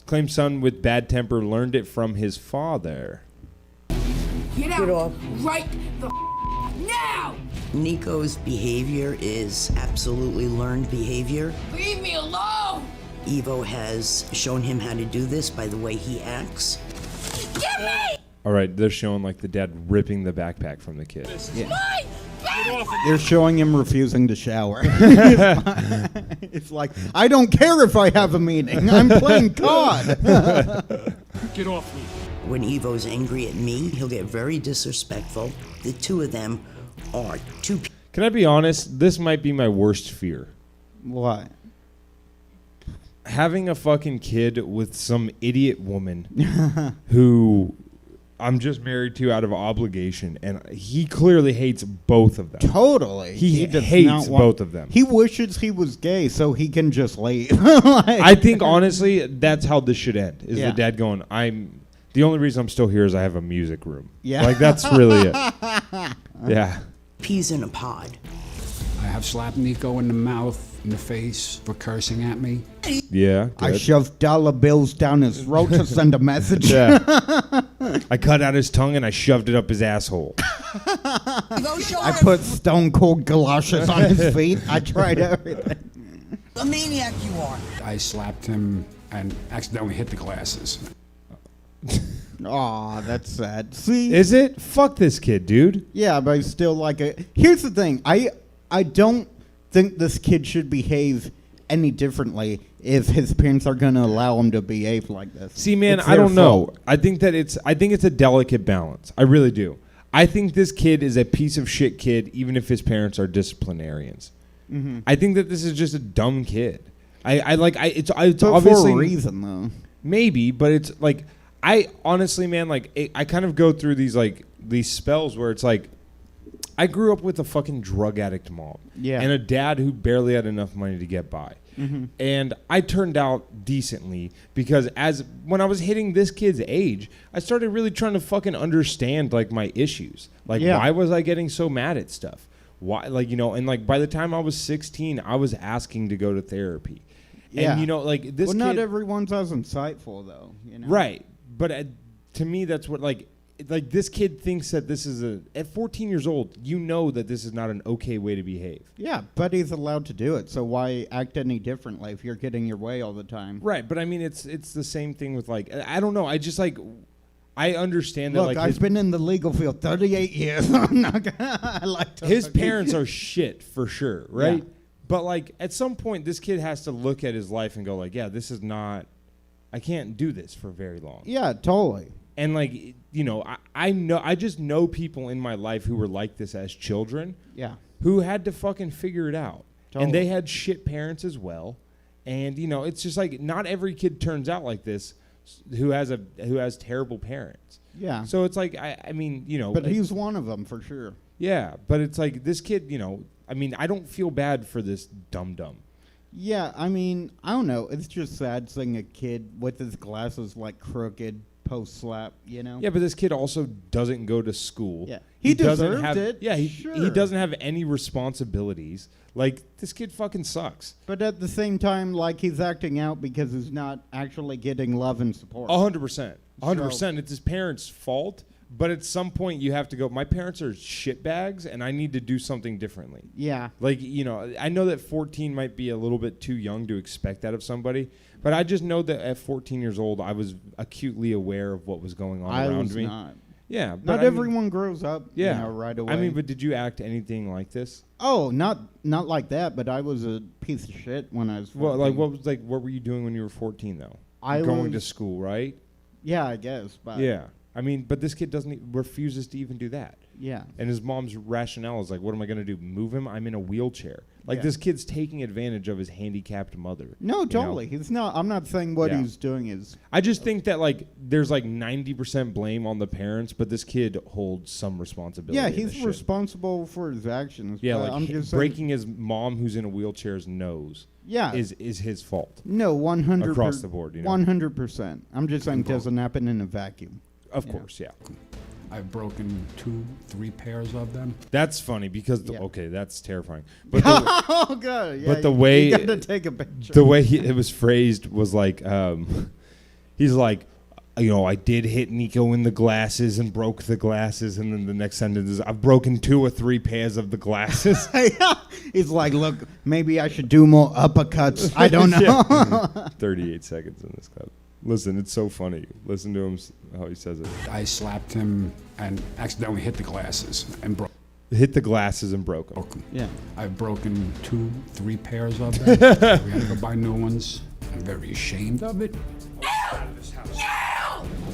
Speaker 2: claims son with bad temper learned it from his father.
Speaker 12: Get off.
Speaker 11: Right the now!
Speaker 12: Nico's behavior is absolutely learned behavior.
Speaker 11: Leave me alone!
Speaker 12: Evo has shown him how to do this by the way he acts.
Speaker 11: Get me!
Speaker 2: All right, they're showing like the dad ripping the backpack from the kid.
Speaker 1: They're showing him refusing to shower. It's like, I don't care if I have a meeting. I'm playing COD.
Speaker 14: Get off me.
Speaker 12: When Evo's angry at me, he'll get very disrespectful. The two of them are two.
Speaker 2: Can I be honest? This might be my worst fear.
Speaker 1: What?
Speaker 2: Having a fucking kid with some idiot woman who I'm just married to out of obligation, and he clearly hates both of them.
Speaker 1: Totally.
Speaker 2: He
Speaker 1: does
Speaker 2: hates
Speaker 1: not want-
Speaker 2: both of them.
Speaker 1: He wishes he was gay so he can just leave.
Speaker 2: I think honestly that's how this should end. Is
Speaker 1: Yeah.
Speaker 2: the dad going, the only reason I'm still here is I have a music room.
Speaker 1: Yeah.
Speaker 2: Like that's really it. Yeah.
Speaker 12: Peas in a pod.
Speaker 13: I have slapped Nico in the mouth, in the face for cursing at me.
Speaker 2: Yeah.
Speaker 1: I
Speaker 2: good.
Speaker 1: shoved dollar bills down his throat to send a message.
Speaker 2: Yeah. I cut out his tongue and I shoved it up his asshole.
Speaker 1: I put stone cold galoshes on his feet. I tried everything.
Speaker 12: The maniac you are.
Speaker 13: I slapped him and accidentally hit the glasses.
Speaker 1: Aw, that's sad. See?
Speaker 2: Is it? Fuck this kid, dude.
Speaker 1: Yeah, but he's still like a... Here's the thing. I don't think this kid should behave any differently if his parents are going to allow him to behave like this.
Speaker 2: See, man,
Speaker 1: It's
Speaker 2: I
Speaker 1: their
Speaker 2: don't know.
Speaker 1: fault.
Speaker 2: I think it's a delicate balance. I really do. I think this kid is a piece of shit kid, even if his parents are disciplinarians.
Speaker 1: Mhm.
Speaker 2: I think that this is just a dumb kid. It's
Speaker 1: But
Speaker 2: obviously
Speaker 1: for a reason, though.
Speaker 2: maybe, but it's like I honestly, man, like I kind of go through these spells where it's like I grew up with a fucking drug addict mom.
Speaker 1: Yeah.
Speaker 2: And a dad who barely had enough money to get by.
Speaker 1: Mm-hmm.
Speaker 2: And I turned out decently because when I was hitting this kid's age, I started really trying to fucking understand like my issues. Like, why was I getting so mad at stuff? Why, like, you know, and like by the time I was 16, I was asking to go to therapy.
Speaker 1: Yeah.
Speaker 2: And, you know, like this
Speaker 1: not
Speaker 2: kid,
Speaker 1: everyone's as insightful, though. You know?
Speaker 2: Right. But to me, that's what, like this kid thinks that this is at 14 years old, you know that this is not an okay way to behave.
Speaker 1: Yeah, but he's allowed to do it, so why act any differently if you're getting your way all the time?
Speaker 2: Right, but I mean, it's the same thing with, like, I don't know, I just, like, I understand that,
Speaker 1: Look,
Speaker 2: like...
Speaker 1: I've been in the legal field 38 years. I'm not gonna... I like to...
Speaker 2: His parents are shit, for sure, right?
Speaker 1: Yeah.
Speaker 2: But, like, at some point, this kid has to look at his life and go, like, yeah, this is not... I can't do this for very long.
Speaker 1: Yeah, totally.
Speaker 2: And, like, you know, I just know people in my life who were like this as children.
Speaker 1: Yeah.
Speaker 2: Who had to fucking figure it out.
Speaker 1: Totally.
Speaker 2: And they had shit parents as well. And, you know, it's just like not every kid turns out like this who has terrible parents.
Speaker 1: Yeah.
Speaker 2: So it's like, I mean, you know.
Speaker 1: But he's one of them for sure.
Speaker 2: Yeah, but it's like this kid, you know, I mean, I don't feel bad for this dum-dum.
Speaker 1: Yeah, I mean, I don't know. It's just sad seeing a kid with his glasses like crooked post-slap, you know?
Speaker 2: Yeah, but this kid also doesn't go to school.
Speaker 1: Yeah. He
Speaker 2: doesn't
Speaker 1: deserved
Speaker 2: have,
Speaker 1: it.
Speaker 2: Yeah, he
Speaker 1: Sure.
Speaker 2: doesn't have any responsibilities. Like, this kid fucking sucks.
Speaker 1: But at the same time, like, he's acting out because he's not actually getting love and support.
Speaker 2: 100%. 100%. It's his parents' fault. But at some point, you have to go, my parents are shitbags, and I need to do something differently.
Speaker 1: Yeah.
Speaker 2: Like, you know, I know that 14 might be a little bit too young to expect that of somebody, but I just know that at 14 years old, I was acutely aware of what was going on around me.
Speaker 1: Not.
Speaker 2: Yeah. But
Speaker 1: Not everyone grows up,
Speaker 2: yeah,
Speaker 1: you know, right away.
Speaker 2: I mean, but did you act anything like this?
Speaker 1: Oh, not like that, but I was a piece of shit when I was 14.
Speaker 2: Well, what were you doing when you were 14, though? Going to school, right?
Speaker 1: Yeah, I guess. But
Speaker 2: yeah. I mean, but this kid refuses to even do that.
Speaker 1: Yeah.
Speaker 2: And his mom's rationale is like, what am I going to do? Move him? I'm in a wheelchair. Like, this kid's taking advantage of his handicapped mother.
Speaker 1: No, totally. He's not. I'm not saying what he's doing is.
Speaker 2: I just think that, like, there's like 90% blame on the parents, but this kid holds some responsibility.
Speaker 1: Yeah, he's responsible for his actions.
Speaker 2: Yeah,
Speaker 1: like
Speaker 2: I'm
Speaker 1: just
Speaker 2: breaking his mom who's in a wheelchair's nose.
Speaker 1: Yeah.
Speaker 2: Is his fault.
Speaker 1: No, 100
Speaker 2: across the board. You know?
Speaker 1: 100%. I'm just saying it doesn't happen in a vacuum.
Speaker 2: Of course, yeah.
Speaker 13: I've broken 2-3 pairs of them.
Speaker 2: That's funny because okay, that's terrifying. But the,
Speaker 1: oh god! Yeah,
Speaker 2: but the way
Speaker 1: you gotta take a picture.
Speaker 2: The way it was phrased was like, he's like, you know, I did hit Nico in the glasses and broke the glasses, and then the next sentence is, I've broken 2 or 3 pairs of the glasses.
Speaker 1: He's like, look, maybe I should do more uppercuts. I don't know.
Speaker 2: 38 seconds in this clip. Listen, it's so funny. Listen to him how he says it.
Speaker 13: I slapped him and accidentally hit the glasses and broke.
Speaker 2: Hit the glasses and broke them.
Speaker 1: Yeah.
Speaker 13: I've broken 2-3 pairs of them. We had to go buy new ones. I'm very ashamed of it.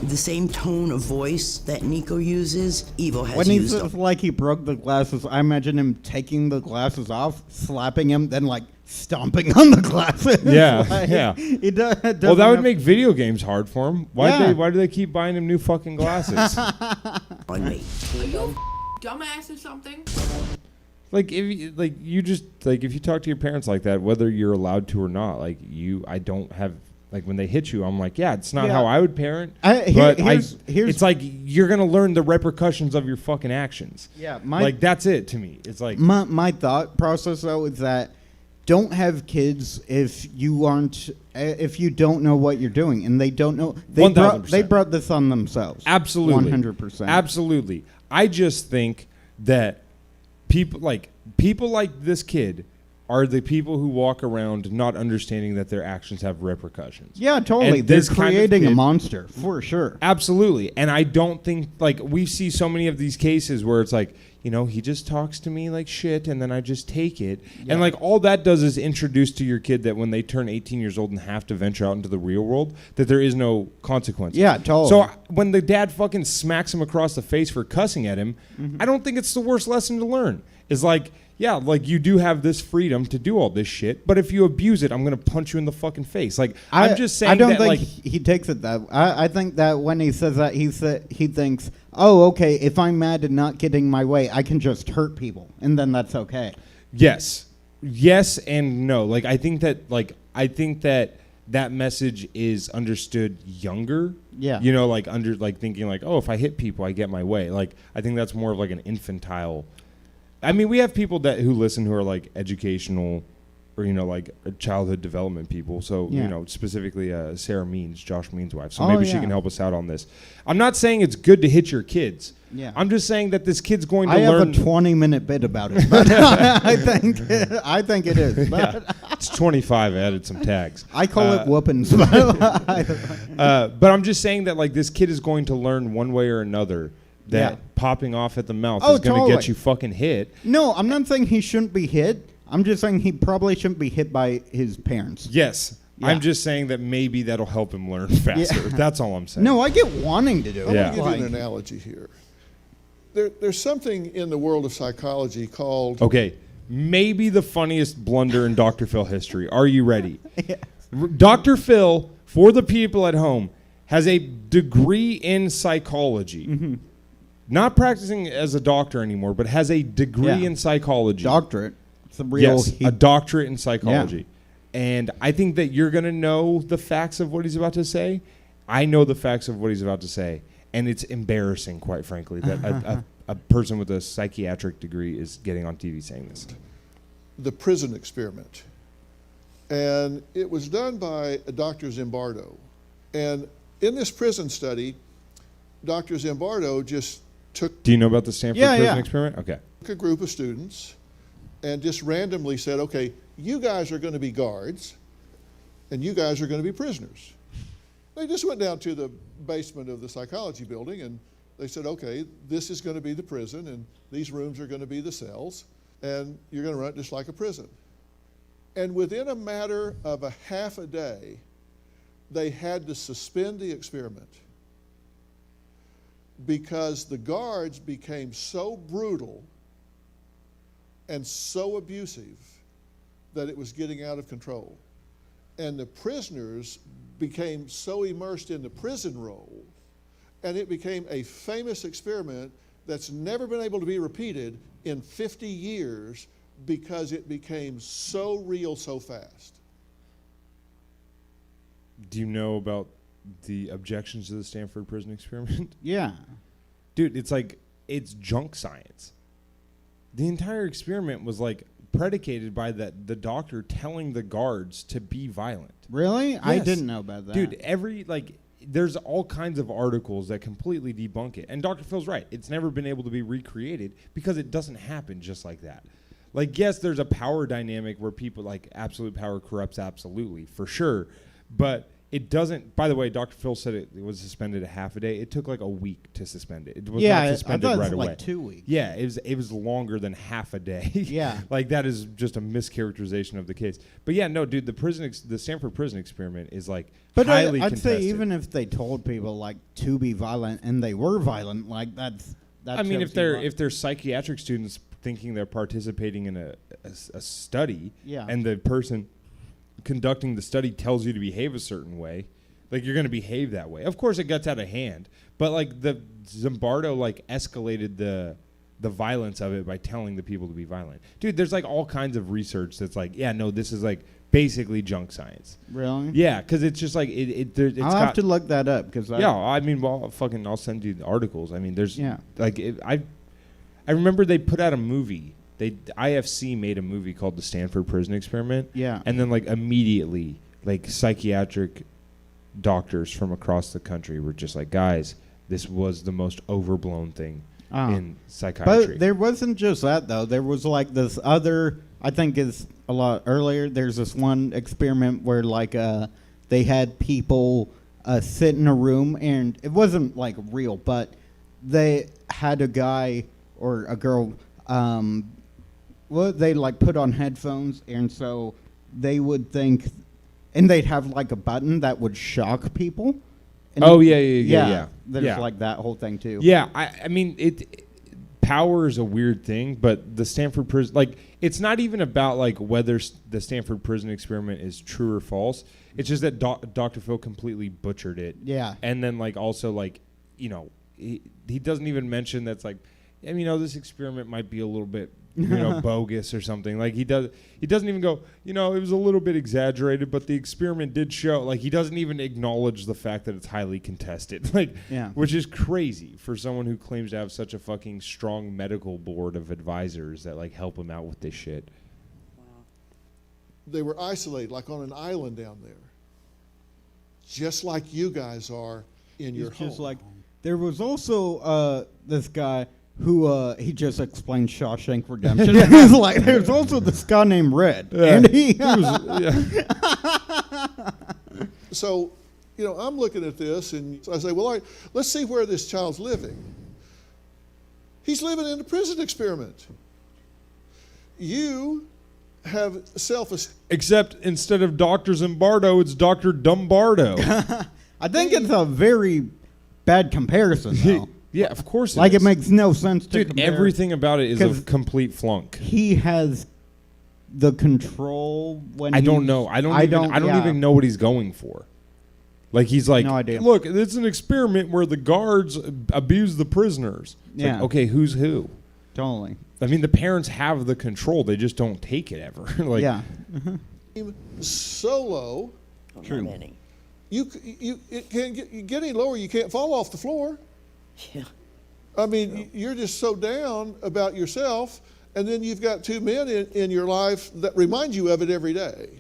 Speaker 12: The same tone of voice that Nico uses, Evo has
Speaker 1: When he
Speaker 12: used.
Speaker 1: says like he broke the glasses, I imagine him taking the glasses off, slapping him, then like stomping on the glasses.
Speaker 2: Yeah,
Speaker 1: like,
Speaker 2: yeah.
Speaker 1: He doesn't
Speaker 2: Well, that would
Speaker 1: have-
Speaker 2: make video games hard for him.
Speaker 1: Yeah.
Speaker 2: Why do they keep buying him new fucking glasses?
Speaker 12: On me.
Speaker 11: Are you dumbass or something?
Speaker 2: Like if you talk to your parents like that, whether you're allowed to or not, like I don't have. Like when they hit you, I'm like, yeah, it's not how I would parent. Here's it's like you're gonna learn the repercussions of your fucking actions.
Speaker 1: Yeah,
Speaker 2: like that's it to me. It's like
Speaker 1: my thought process though is that don't have kids if you don't know what you're doing, and they don't know. They brought this on themselves.
Speaker 2: Absolutely,
Speaker 1: 100%.
Speaker 2: Absolutely. I just think that people like this kid are the people who walk around not understanding that their actions have repercussions.
Speaker 1: Yeah, totally.
Speaker 2: And
Speaker 1: They're
Speaker 2: this kind of
Speaker 1: creating a
Speaker 2: kid-
Speaker 1: monster, for sure.
Speaker 2: Absolutely. And I don't think, like, we see so many of these cases where it's like, you know, he just talks to me like shit and then I just take it.
Speaker 1: Yeah.
Speaker 2: And, like, all that does is introduce to your kid that when they turn 18 years old and have to venture out into the real world, that there is no consequence.
Speaker 1: Yeah, totally.
Speaker 2: So when the dad fucking smacks him across the face for cussing at him, I don't think it's the worst lesson to learn. It's like, yeah, like you do have this freedom to do all this shit, but if you abuse it, I'm gonna punch you in the fucking face. Like I'm just saying.
Speaker 1: I don't
Speaker 2: that,
Speaker 1: think
Speaker 2: like,
Speaker 1: he takes it that. I think that when he says that, he thinks, oh, okay, if I'm mad and not getting my way, I can just hurt people, and then that's okay.
Speaker 2: Yes and no. Like I think that that message is understood younger.
Speaker 1: Yeah.
Speaker 2: You know, like thinking like, oh, if I hit people, I get my way. Like I think that's more of like an infantile. I mean, we have people who listen who are like educational or, like childhood development people. So, specifically Sarah Means, Josh Means' wife. So maybe she can help us out on this. I'm not saying it's good to hit your kids.
Speaker 1: Yeah.
Speaker 2: I'm just saying that this kid's going to
Speaker 1: learn.
Speaker 2: learn.
Speaker 1: I have a 20-minute bit about it, but I think it is.
Speaker 2: Yeah. It's 25. I added some tags.
Speaker 1: I call it whoopings.
Speaker 2: But I'm just saying that like this kid is going to learn one way or another that popping off at the mouth is going to get you fucking hit.
Speaker 1: No, I'm not saying he shouldn't be hit. I'm just saying he probably shouldn't be hit by his parents.
Speaker 2: Yes. Yeah. I'm just saying that maybe that'll help him learn faster. Yeah. That's all I'm saying.
Speaker 1: No, I get wanting to do it.
Speaker 7: I'm going to give you an analogy here. There's something in the world of psychology called...
Speaker 2: Okay, maybe the funniest blunder in Dr. Phil history. Are you ready? Yeah. Dr. Phil, for the people at home, has a degree in psychology. Mm-hmm. Not practicing as a doctor anymore, but has a degree in psychology.
Speaker 1: Doctorate.
Speaker 2: A doctorate in psychology. Yeah. And I think that you're going to know the facts of what he's about to say. I know the facts of what he's about to say. And it's embarrassing, quite frankly, that a person with a psychiatric degree is getting on TV saying this.
Speaker 7: The prison experiment. And it was done by Dr. Zimbardo. And in this prison study, Dr. Zimbardo just took...
Speaker 2: Do you know about the Stanford prison experiment? Okay.
Speaker 7: Took a group of students and just randomly said, okay, you guys are going to be guards, and you guys are going to be prisoners. They just went down to the basement of the psychology building, and they said, okay, this is going to be the prison, and these rooms are going to be the cells, and you're going to run it just like a prison. And within a matter of a half a day, they had to suspend the experiment because the guards became so brutal and so abusive that it was getting out of control. And the prisoners became so immersed in the prison role, and it became a famous experiment that's never been able to be repeated in 50 years because it became so real so fast.
Speaker 2: Do you know about the objections to the Stanford prison experiment?
Speaker 1: Yeah.
Speaker 2: Dude, it's junk science. The entire experiment was like predicated by the doctor telling the guards to be violent.
Speaker 1: Really?
Speaker 2: Yes.
Speaker 1: I didn't know about that.
Speaker 2: Dude, there's all kinds of articles that completely debunk it. And Dr. Phil's right. It's never been able to be recreated because it doesn't happen just like that. Like, yes, there's a power dynamic where people, like, absolute power corrupts absolutely, for sure. But it doesn't. By the way, Dr. Phil said it was suspended a half a day. It took like a week to suspend it. It was not suspended
Speaker 1: I thought
Speaker 2: right
Speaker 1: it was
Speaker 2: away.
Speaker 1: Like 2 weeks.
Speaker 2: Yeah, it was longer than half a day.
Speaker 1: Yeah,
Speaker 2: like that is just a mischaracterization of the case. But yeah, no, dude, the Stanford prison experiment is like highly
Speaker 1: I'd
Speaker 2: contested.
Speaker 1: say even if they told people like to be violent and they were violent, like that's.
Speaker 2: I mean, if they're psychiatric students thinking they're participating in a study, and the person conducting the study tells you to behave a certain way, like you're going to behave that way. Of course, it gets out of hand, but like the Zimbardo like escalated the violence of it by telling the people to be violent. Dude, there's like all kinds of research that's like, yeah, no, this is like basically junk science.
Speaker 1: Really?
Speaker 2: Yeah, because it's just like it's
Speaker 1: I'll have to look that up because
Speaker 2: I mean, well, I'll send you the articles. I mean, there's like I remember they put out a movie. IFC made a movie called The Stanford Prison Experiment.
Speaker 1: Yeah.
Speaker 2: And then like immediately, like psychiatric doctors from across the country were just like, guys, this was the most overblown thing in psychiatry.
Speaker 1: But there wasn't just that though. There was like this other, I think is a lot earlier. There's this one experiment where like they had people sit in a room, and it wasn't like real, but they had a guy or a girl, they like put on headphones, and so they would think, and they'd have like a button that would shock people. And
Speaker 2: There's
Speaker 1: like that whole thing too.
Speaker 2: Yeah, I mean, power is a weird thing, but the Stanford prison, like, it's not even about like whether the Stanford prison experiment is true or false. It's just that Dr. Phil completely butchered it.
Speaker 1: Yeah.
Speaker 2: And then like also like, you know, he doesn't even mention that's like, this experiment might be a little bit, bogus or something. Like he doesn't even go, it was a little bit exaggerated, but the experiment did show. Like he doesn't even acknowledge the fact that it's highly contested. Which is crazy for someone who claims to have such a fucking strong medical board of advisors that like help him out with this shit.
Speaker 7: They were isolated, like on an island down there, just like you guys are in your home.
Speaker 1: Just like there was also this guy who he just explained Shawshank Redemption. He's like, there's also this guy named Red, and he was.
Speaker 7: So, I'm looking at this, and I say, well, all right, let's see where this child's living. He's living in a prison experiment. You have self-esteem.
Speaker 2: Except instead of Dr. Zimbardo, it's Dr. Dumbardo.
Speaker 1: I think it's a very bad comparison, though.
Speaker 2: Yeah, of course
Speaker 1: it makes no sense to compare.
Speaker 2: Everything about it is a complete flunk.
Speaker 1: He has the control when
Speaker 2: I don't know. I don't even know what he's going for. Like he's like,
Speaker 1: no idea.
Speaker 2: Look, it's an experiment where the guards abuse the prisoners. It's like, okay, who's who?
Speaker 1: Totally.
Speaker 2: I mean, the parents have the control. They just don't take it ever.
Speaker 7: Solo.
Speaker 1: True.
Speaker 7: You can't get any lower. You can't fall off the floor.
Speaker 12: Yeah.
Speaker 7: I mean, you're just so down about yourself, and then you've got two men in your life that remind you of it every day.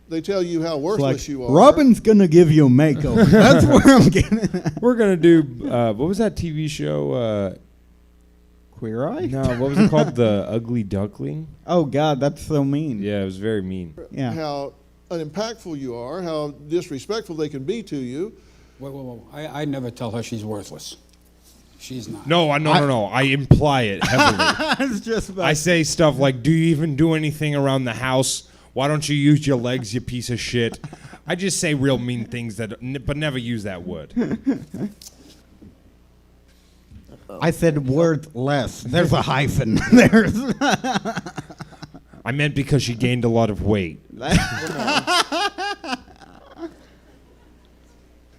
Speaker 7: They tell you how worthless you are.
Speaker 1: Robin's gonna give you a makeover. That's where I'm getting at.
Speaker 2: We're gonna do what was that TV show?
Speaker 1: Queer Eye?
Speaker 2: No, what was it called? The Ugly Duckling?
Speaker 1: Oh God, that's so mean.
Speaker 2: Yeah, it was very mean.
Speaker 1: Yeah.
Speaker 7: How unimpactful you are, how disrespectful they can be to you.
Speaker 13: Whoa. I never tell her she's worthless. She's not.
Speaker 2: No. I imply it heavily.
Speaker 1: It's just about
Speaker 2: I say stuff like, do you even do anything around the house? Why don't you use your legs, you piece of shit? I just say real mean things, but never use that word.
Speaker 1: I said worthless. There's a hyphen. There's.
Speaker 2: I meant because she gained a lot of weight.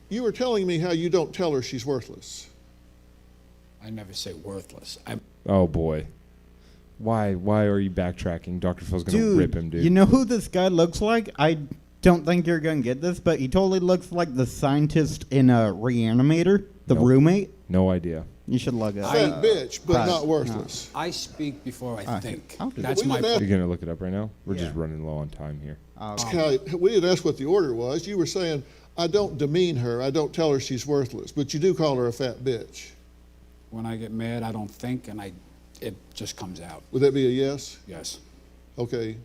Speaker 7: You were telling me how you don't tell her she's worthless.
Speaker 13: I never say worthless.
Speaker 2: Oh boy. Why are you backtracking? Dr. Phil's going to rip him, dude.
Speaker 1: You know who this guy looks like? I don't think you're going to get this, but he totally looks like the scientist in Reanimator, the roommate.
Speaker 2: No idea.
Speaker 1: You should look it up.
Speaker 7: Fat bitch, but not worthless.
Speaker 13: I speak before I think.
Speaker 7: That's my
Speaker 2: You're going to look it up right now? We're just running low on time here.
Speaker 7: We didn't ask what the order was. You were saying, I don't demean her. I don't tell her she's worthless. But you do call her a fat bitch.
Speaker 13: When I get mad, I don't think, and it just comes out.
Speaker 7: Would that be a yes?
Speaker 13: Yes.
Speaker 7: Okay.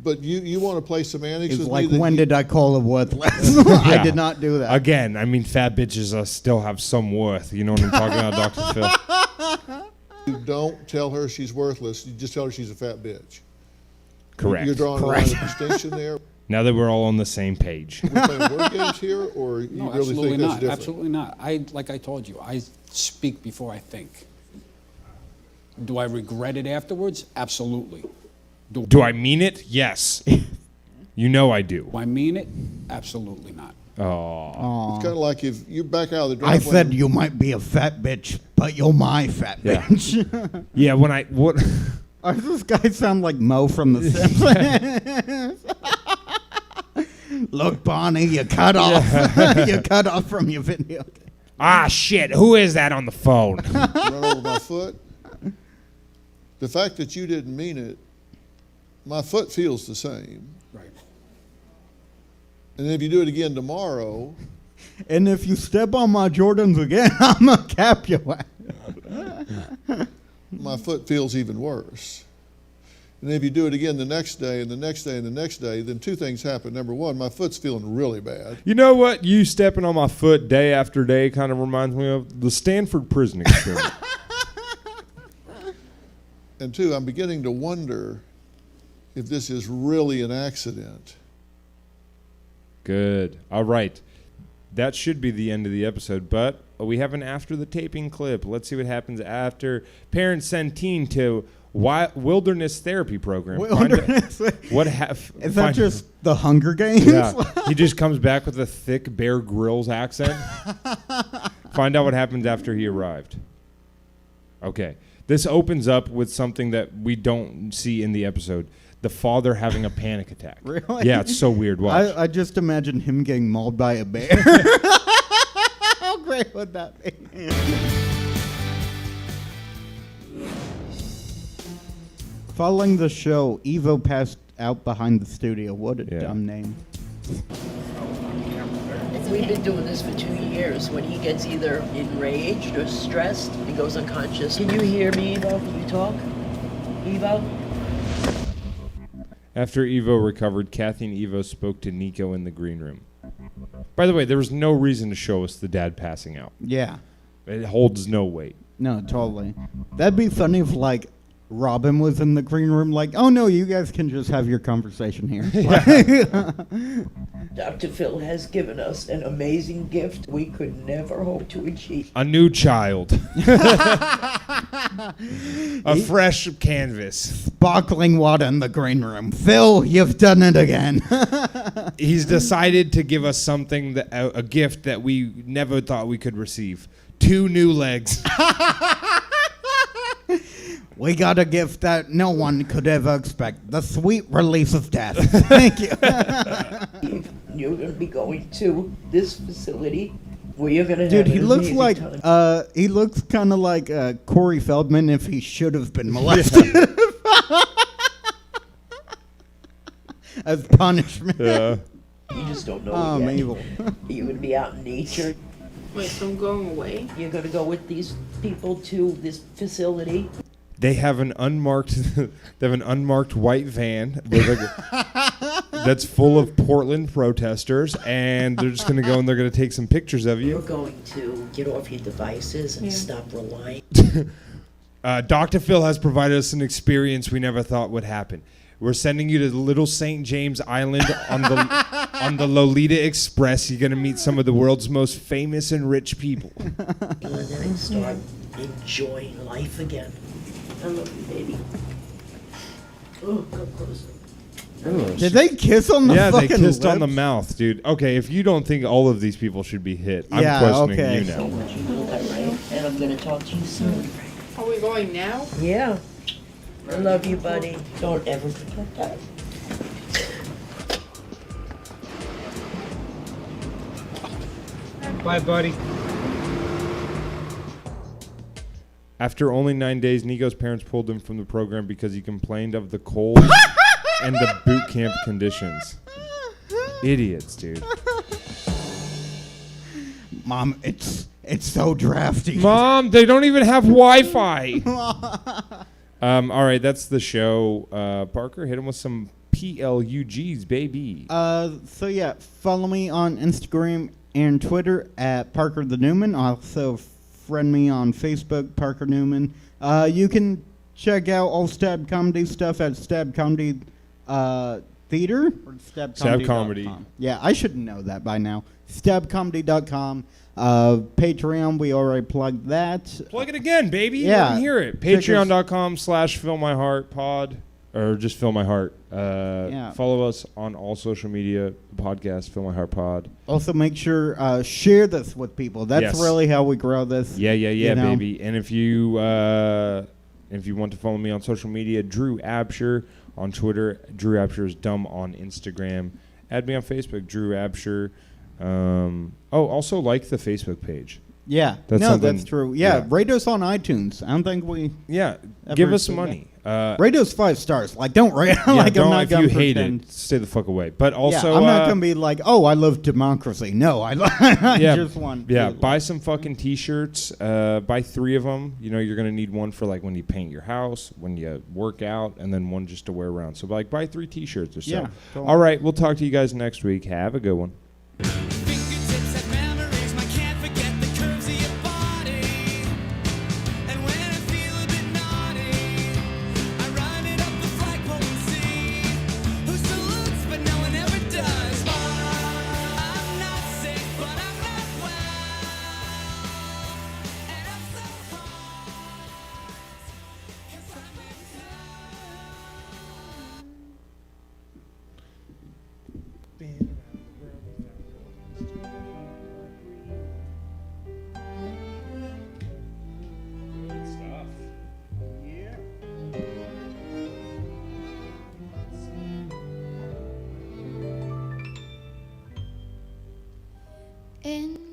Speaker 7: But you want to play semantics
Speaker 1: It's
Speaker 7: with
Speaker 1: like,
Speaker 7: me?
Speaker 1: when did I call her worthless? I did not do that.
Speaker 2: Again, I mean, fat bitches still have some worth. You know what I'm talking about, Dr. Phil?
Speaker 7: You don't tell her she's worthless. You just tell her she's a fat bitch.
Speaker 2: Correct.
Speaker 7: You're drawing a line of distinction there.
Speaker 2: Now that we're all on the same page.
Speaker 7: We're playing word games here, or you
Speaker 13: No,
Speaker 7: really
Speaker 13: absolutely
Speaker 7: think that's
Speaker 13: not.
Speaker 7: different?
Speaker 13: Absolutely not. Like I told you, I speak before I think. Do I regret it afterwards? Absolutely.
Speaker 2: Do I mean it? Yes. You know I do.
Speaker 13: Do I mean it? Absolutely not.
Speaker 2: Oh.
Speaker 7: It's kind of like if you're back out of the driveway.
Speaker 1: I said you might be a fat bitch, but you're my fat bitch.
Speaker 2: Yeah, what?
Speaker 1: Does this guy sound like Mo from The Simpsons? Look, Bonnie, you cut off. You cut off from your video.
Speaker 2: Ah, shit. Who is that on the phone?
Speaker 7: Run over my foot. The fact that you didn't mean it, my foot feels the same.
Speaker 13: Right.
Speaker 7: And if you do it again tomorrow.
Speaker 1: And if you step on my Jordans again, I'm going to cap you.
Speaker 7: My foot feels even worse. And if you do it again the next day and the next day and the next day, then two things happen. Number one, my foot's feeling really bad.
Speaker 2: You know what you stepping on my foot day after day kind of reminds me of? The Stanford prison experiment.
Speaker 7: And two, I'm beginning to wonder if this is really an accident.
Speaker 2: Good. All right. That should be the end of the episode, but we have an after the taping clip. Let's see what happens after parents send teen to wilderness therapy program.
Speaker 1: Wilderness. Is that just the Hunger Games?
Speaker 2: Yeah. He just comes back with a thick Bear Grylls accent. Find out what happens after he arrived. Okay. This opens up with something that we don't see in the episode. The father having a panic attack.
Speaker 1: Really?
Speaker 2: Yeah, it's so weird. Watch.
Speaker 1: I just imagine him getting mauled by a bear. How great would that be? Following the show, Evo passed out behind the studio. What a dumb name.
Speaker 15: We've been doing this for 2 years. When he gets either enraged or stressed, he goes unconscious. Can you hear me, Evo? Can you talk? Evo?
Speaker 2: After Evo recovered, Kathy and Evo spoke to Nico in the green room. By the way, there was no reason to show us the dad passing out.
Speaker 1: Yeah.
Speaker 2: It holds no weight.
Speaker 1: No, totally. That'd be funny if, like, Robin was in the green room like, oh, no, you guys can just have your conversation here.
Speaker 15: Dr. Phil has given us an amazing gift we could never hope to achieve.
Speaker 2: A new child. A fresh canvas.
Speaker 1: Sparkling water in the green room. Phil, you've done it again.
Speaker 2: He's decided to give us something, that a gift that we never thought we could receive. 2 new legs.
Speaker 1: We got a gift that no one could ever expect. The sweet release of death. Thank you.
Speaker 15: You're going to be going to this facility where you're going to
Speaker 1: Dude,
Speaker 15: have
Speaker 1: he
Speaker 15: an
Speaker 1: looks
Speaker 15: amazing
Speaker 1: like
Speaker 15: time.
Speaker 1: he looks kind of like Corey Feldman if he should have been molested as punishment.
Speaker 2: Yeah.
Speaker 15: You just don't know
Speaker 1: Oh,
Speaker 15: yet.
Speaker 1: I'm evil.
Speaker 15: You're going to be out in nature.
Speaker 11: Wait, so I'm going away?
Speaker 15: You're going to go with these people to this facility.
Speaker 2: They have an unmarked white van with that's full of Portland protesters, and they're just going to go and they're going to take some pictures of
Speaker 15: You're
Speaker 2: you.
Speaker 15: going to get off your devices and stop relying.
Speaker 2: Dr. Phil has provided us an experience we never thought would happen. We're sending you to Little St. James Island on the Lolita Express. You're going to meet some of the world's most famous and rich people.
Speaker 15: And then start enjoying life again. I love you, baby. Oh, come closer.
Speaker 1: Did they kiss on the
Speaker 2: Yeah, they
Speaker 1: fucking
Speaker 2: kissed on the
Speaker 1: lips?
Speaker 2: mouth, dude. Okay, if you don't think all of these people should be hit,
Speaker 1: Yeah,
Speaker 2: I'm questioning
Speaker 1: okay.
Speaker 2: you
Speaker 15: So
Speaker 2: now.
Speaker 15: much, you know that, right? And I'm going to talk to you soon.
Speaker 11: Are we going now?
Speaker 15: Yeah. I love you, buddy. Don't ever forget that.
Speaker 14: Bye, buddy.
Speaker 2: After only 9 days, Nico's parents pulled him from the program because he complained of the cold and the boot camp conditions. Idiots, dude.
Speaker 1: Mom, it's so drafty.
Speaker 2: Mom, they don't even have Wi-Fi. All right, that's the show. Parker, hit him with some PLUGs, baby.
Speaker 1: So yeah, follow me on Instagram and Twitter at Parker the Newman. Also friend me on Facebook, Parker Newman. You can check out all Stab Comedy stuff at Stab Comedy Theater or
Speaker 2: Stab Comedy.
Speaker 1: Yeah, I should know that by now. StabComedy.com. Patreon, we already plugged that.
Speaker 2: Plug it again, baby.
Speaker 1: Yeah.
Speaker 2: Let me hear it. Patreon.com/FillMyHeartPod. Or just Fill My Heart.
Speaker 1: Yeah.
Speaker 2: Follow us on all social media. The podcast, Fill My Heart Pod.
Speaker 1: Also, make sure share this with people. That's
Speaker 2: Yes.
Speaker 1: really how we grow this.
Speaker 2: Yeah,
Speaker 1: you know?
Speaker 2: baby. And if you want to follow me on social media, Drew Absher on Twitter. Drew Absher is dumb on Instagram. Add me on Facebook, Drew Absher. Also like the Facebook page.
Speaker 1: Yeah, that's true. Yeah, rate us on iTunes. I don't think we.
Speaker 2: Yeah,
Speaker 1: ever
Speaker 2: give us
Speaker 1: said
Speaker 2: some money.
Speaker 1: Rate us 5 stars. Like, don't rate.
Speaker 2: Yeah,
Speaker 1: like,
Speaker 2: don't,
Speaker 1: I'm not
Speaker 2: if
Speaker 1: gonna
Speaker 2: you hate
Speaker 1: pretend.
Speaker 2: it, stay the fuck away. But also,
Speaker 1: I'm not gonna be like, oh, I love democracy. No, I just want.
Speaker 2: Yeah, buy some fucking T-shirts. Buy 3 of them. You know, you're gonna need one for like when you paint your house, when you work out, and then one just to wear around. So like, buy 3 T-shirts or so.
Speaker 1: Yeah, totally.
Speaker 2: All right, we'll talk to you guys next week. Have a good one. Been around the world.
Speaker 4: in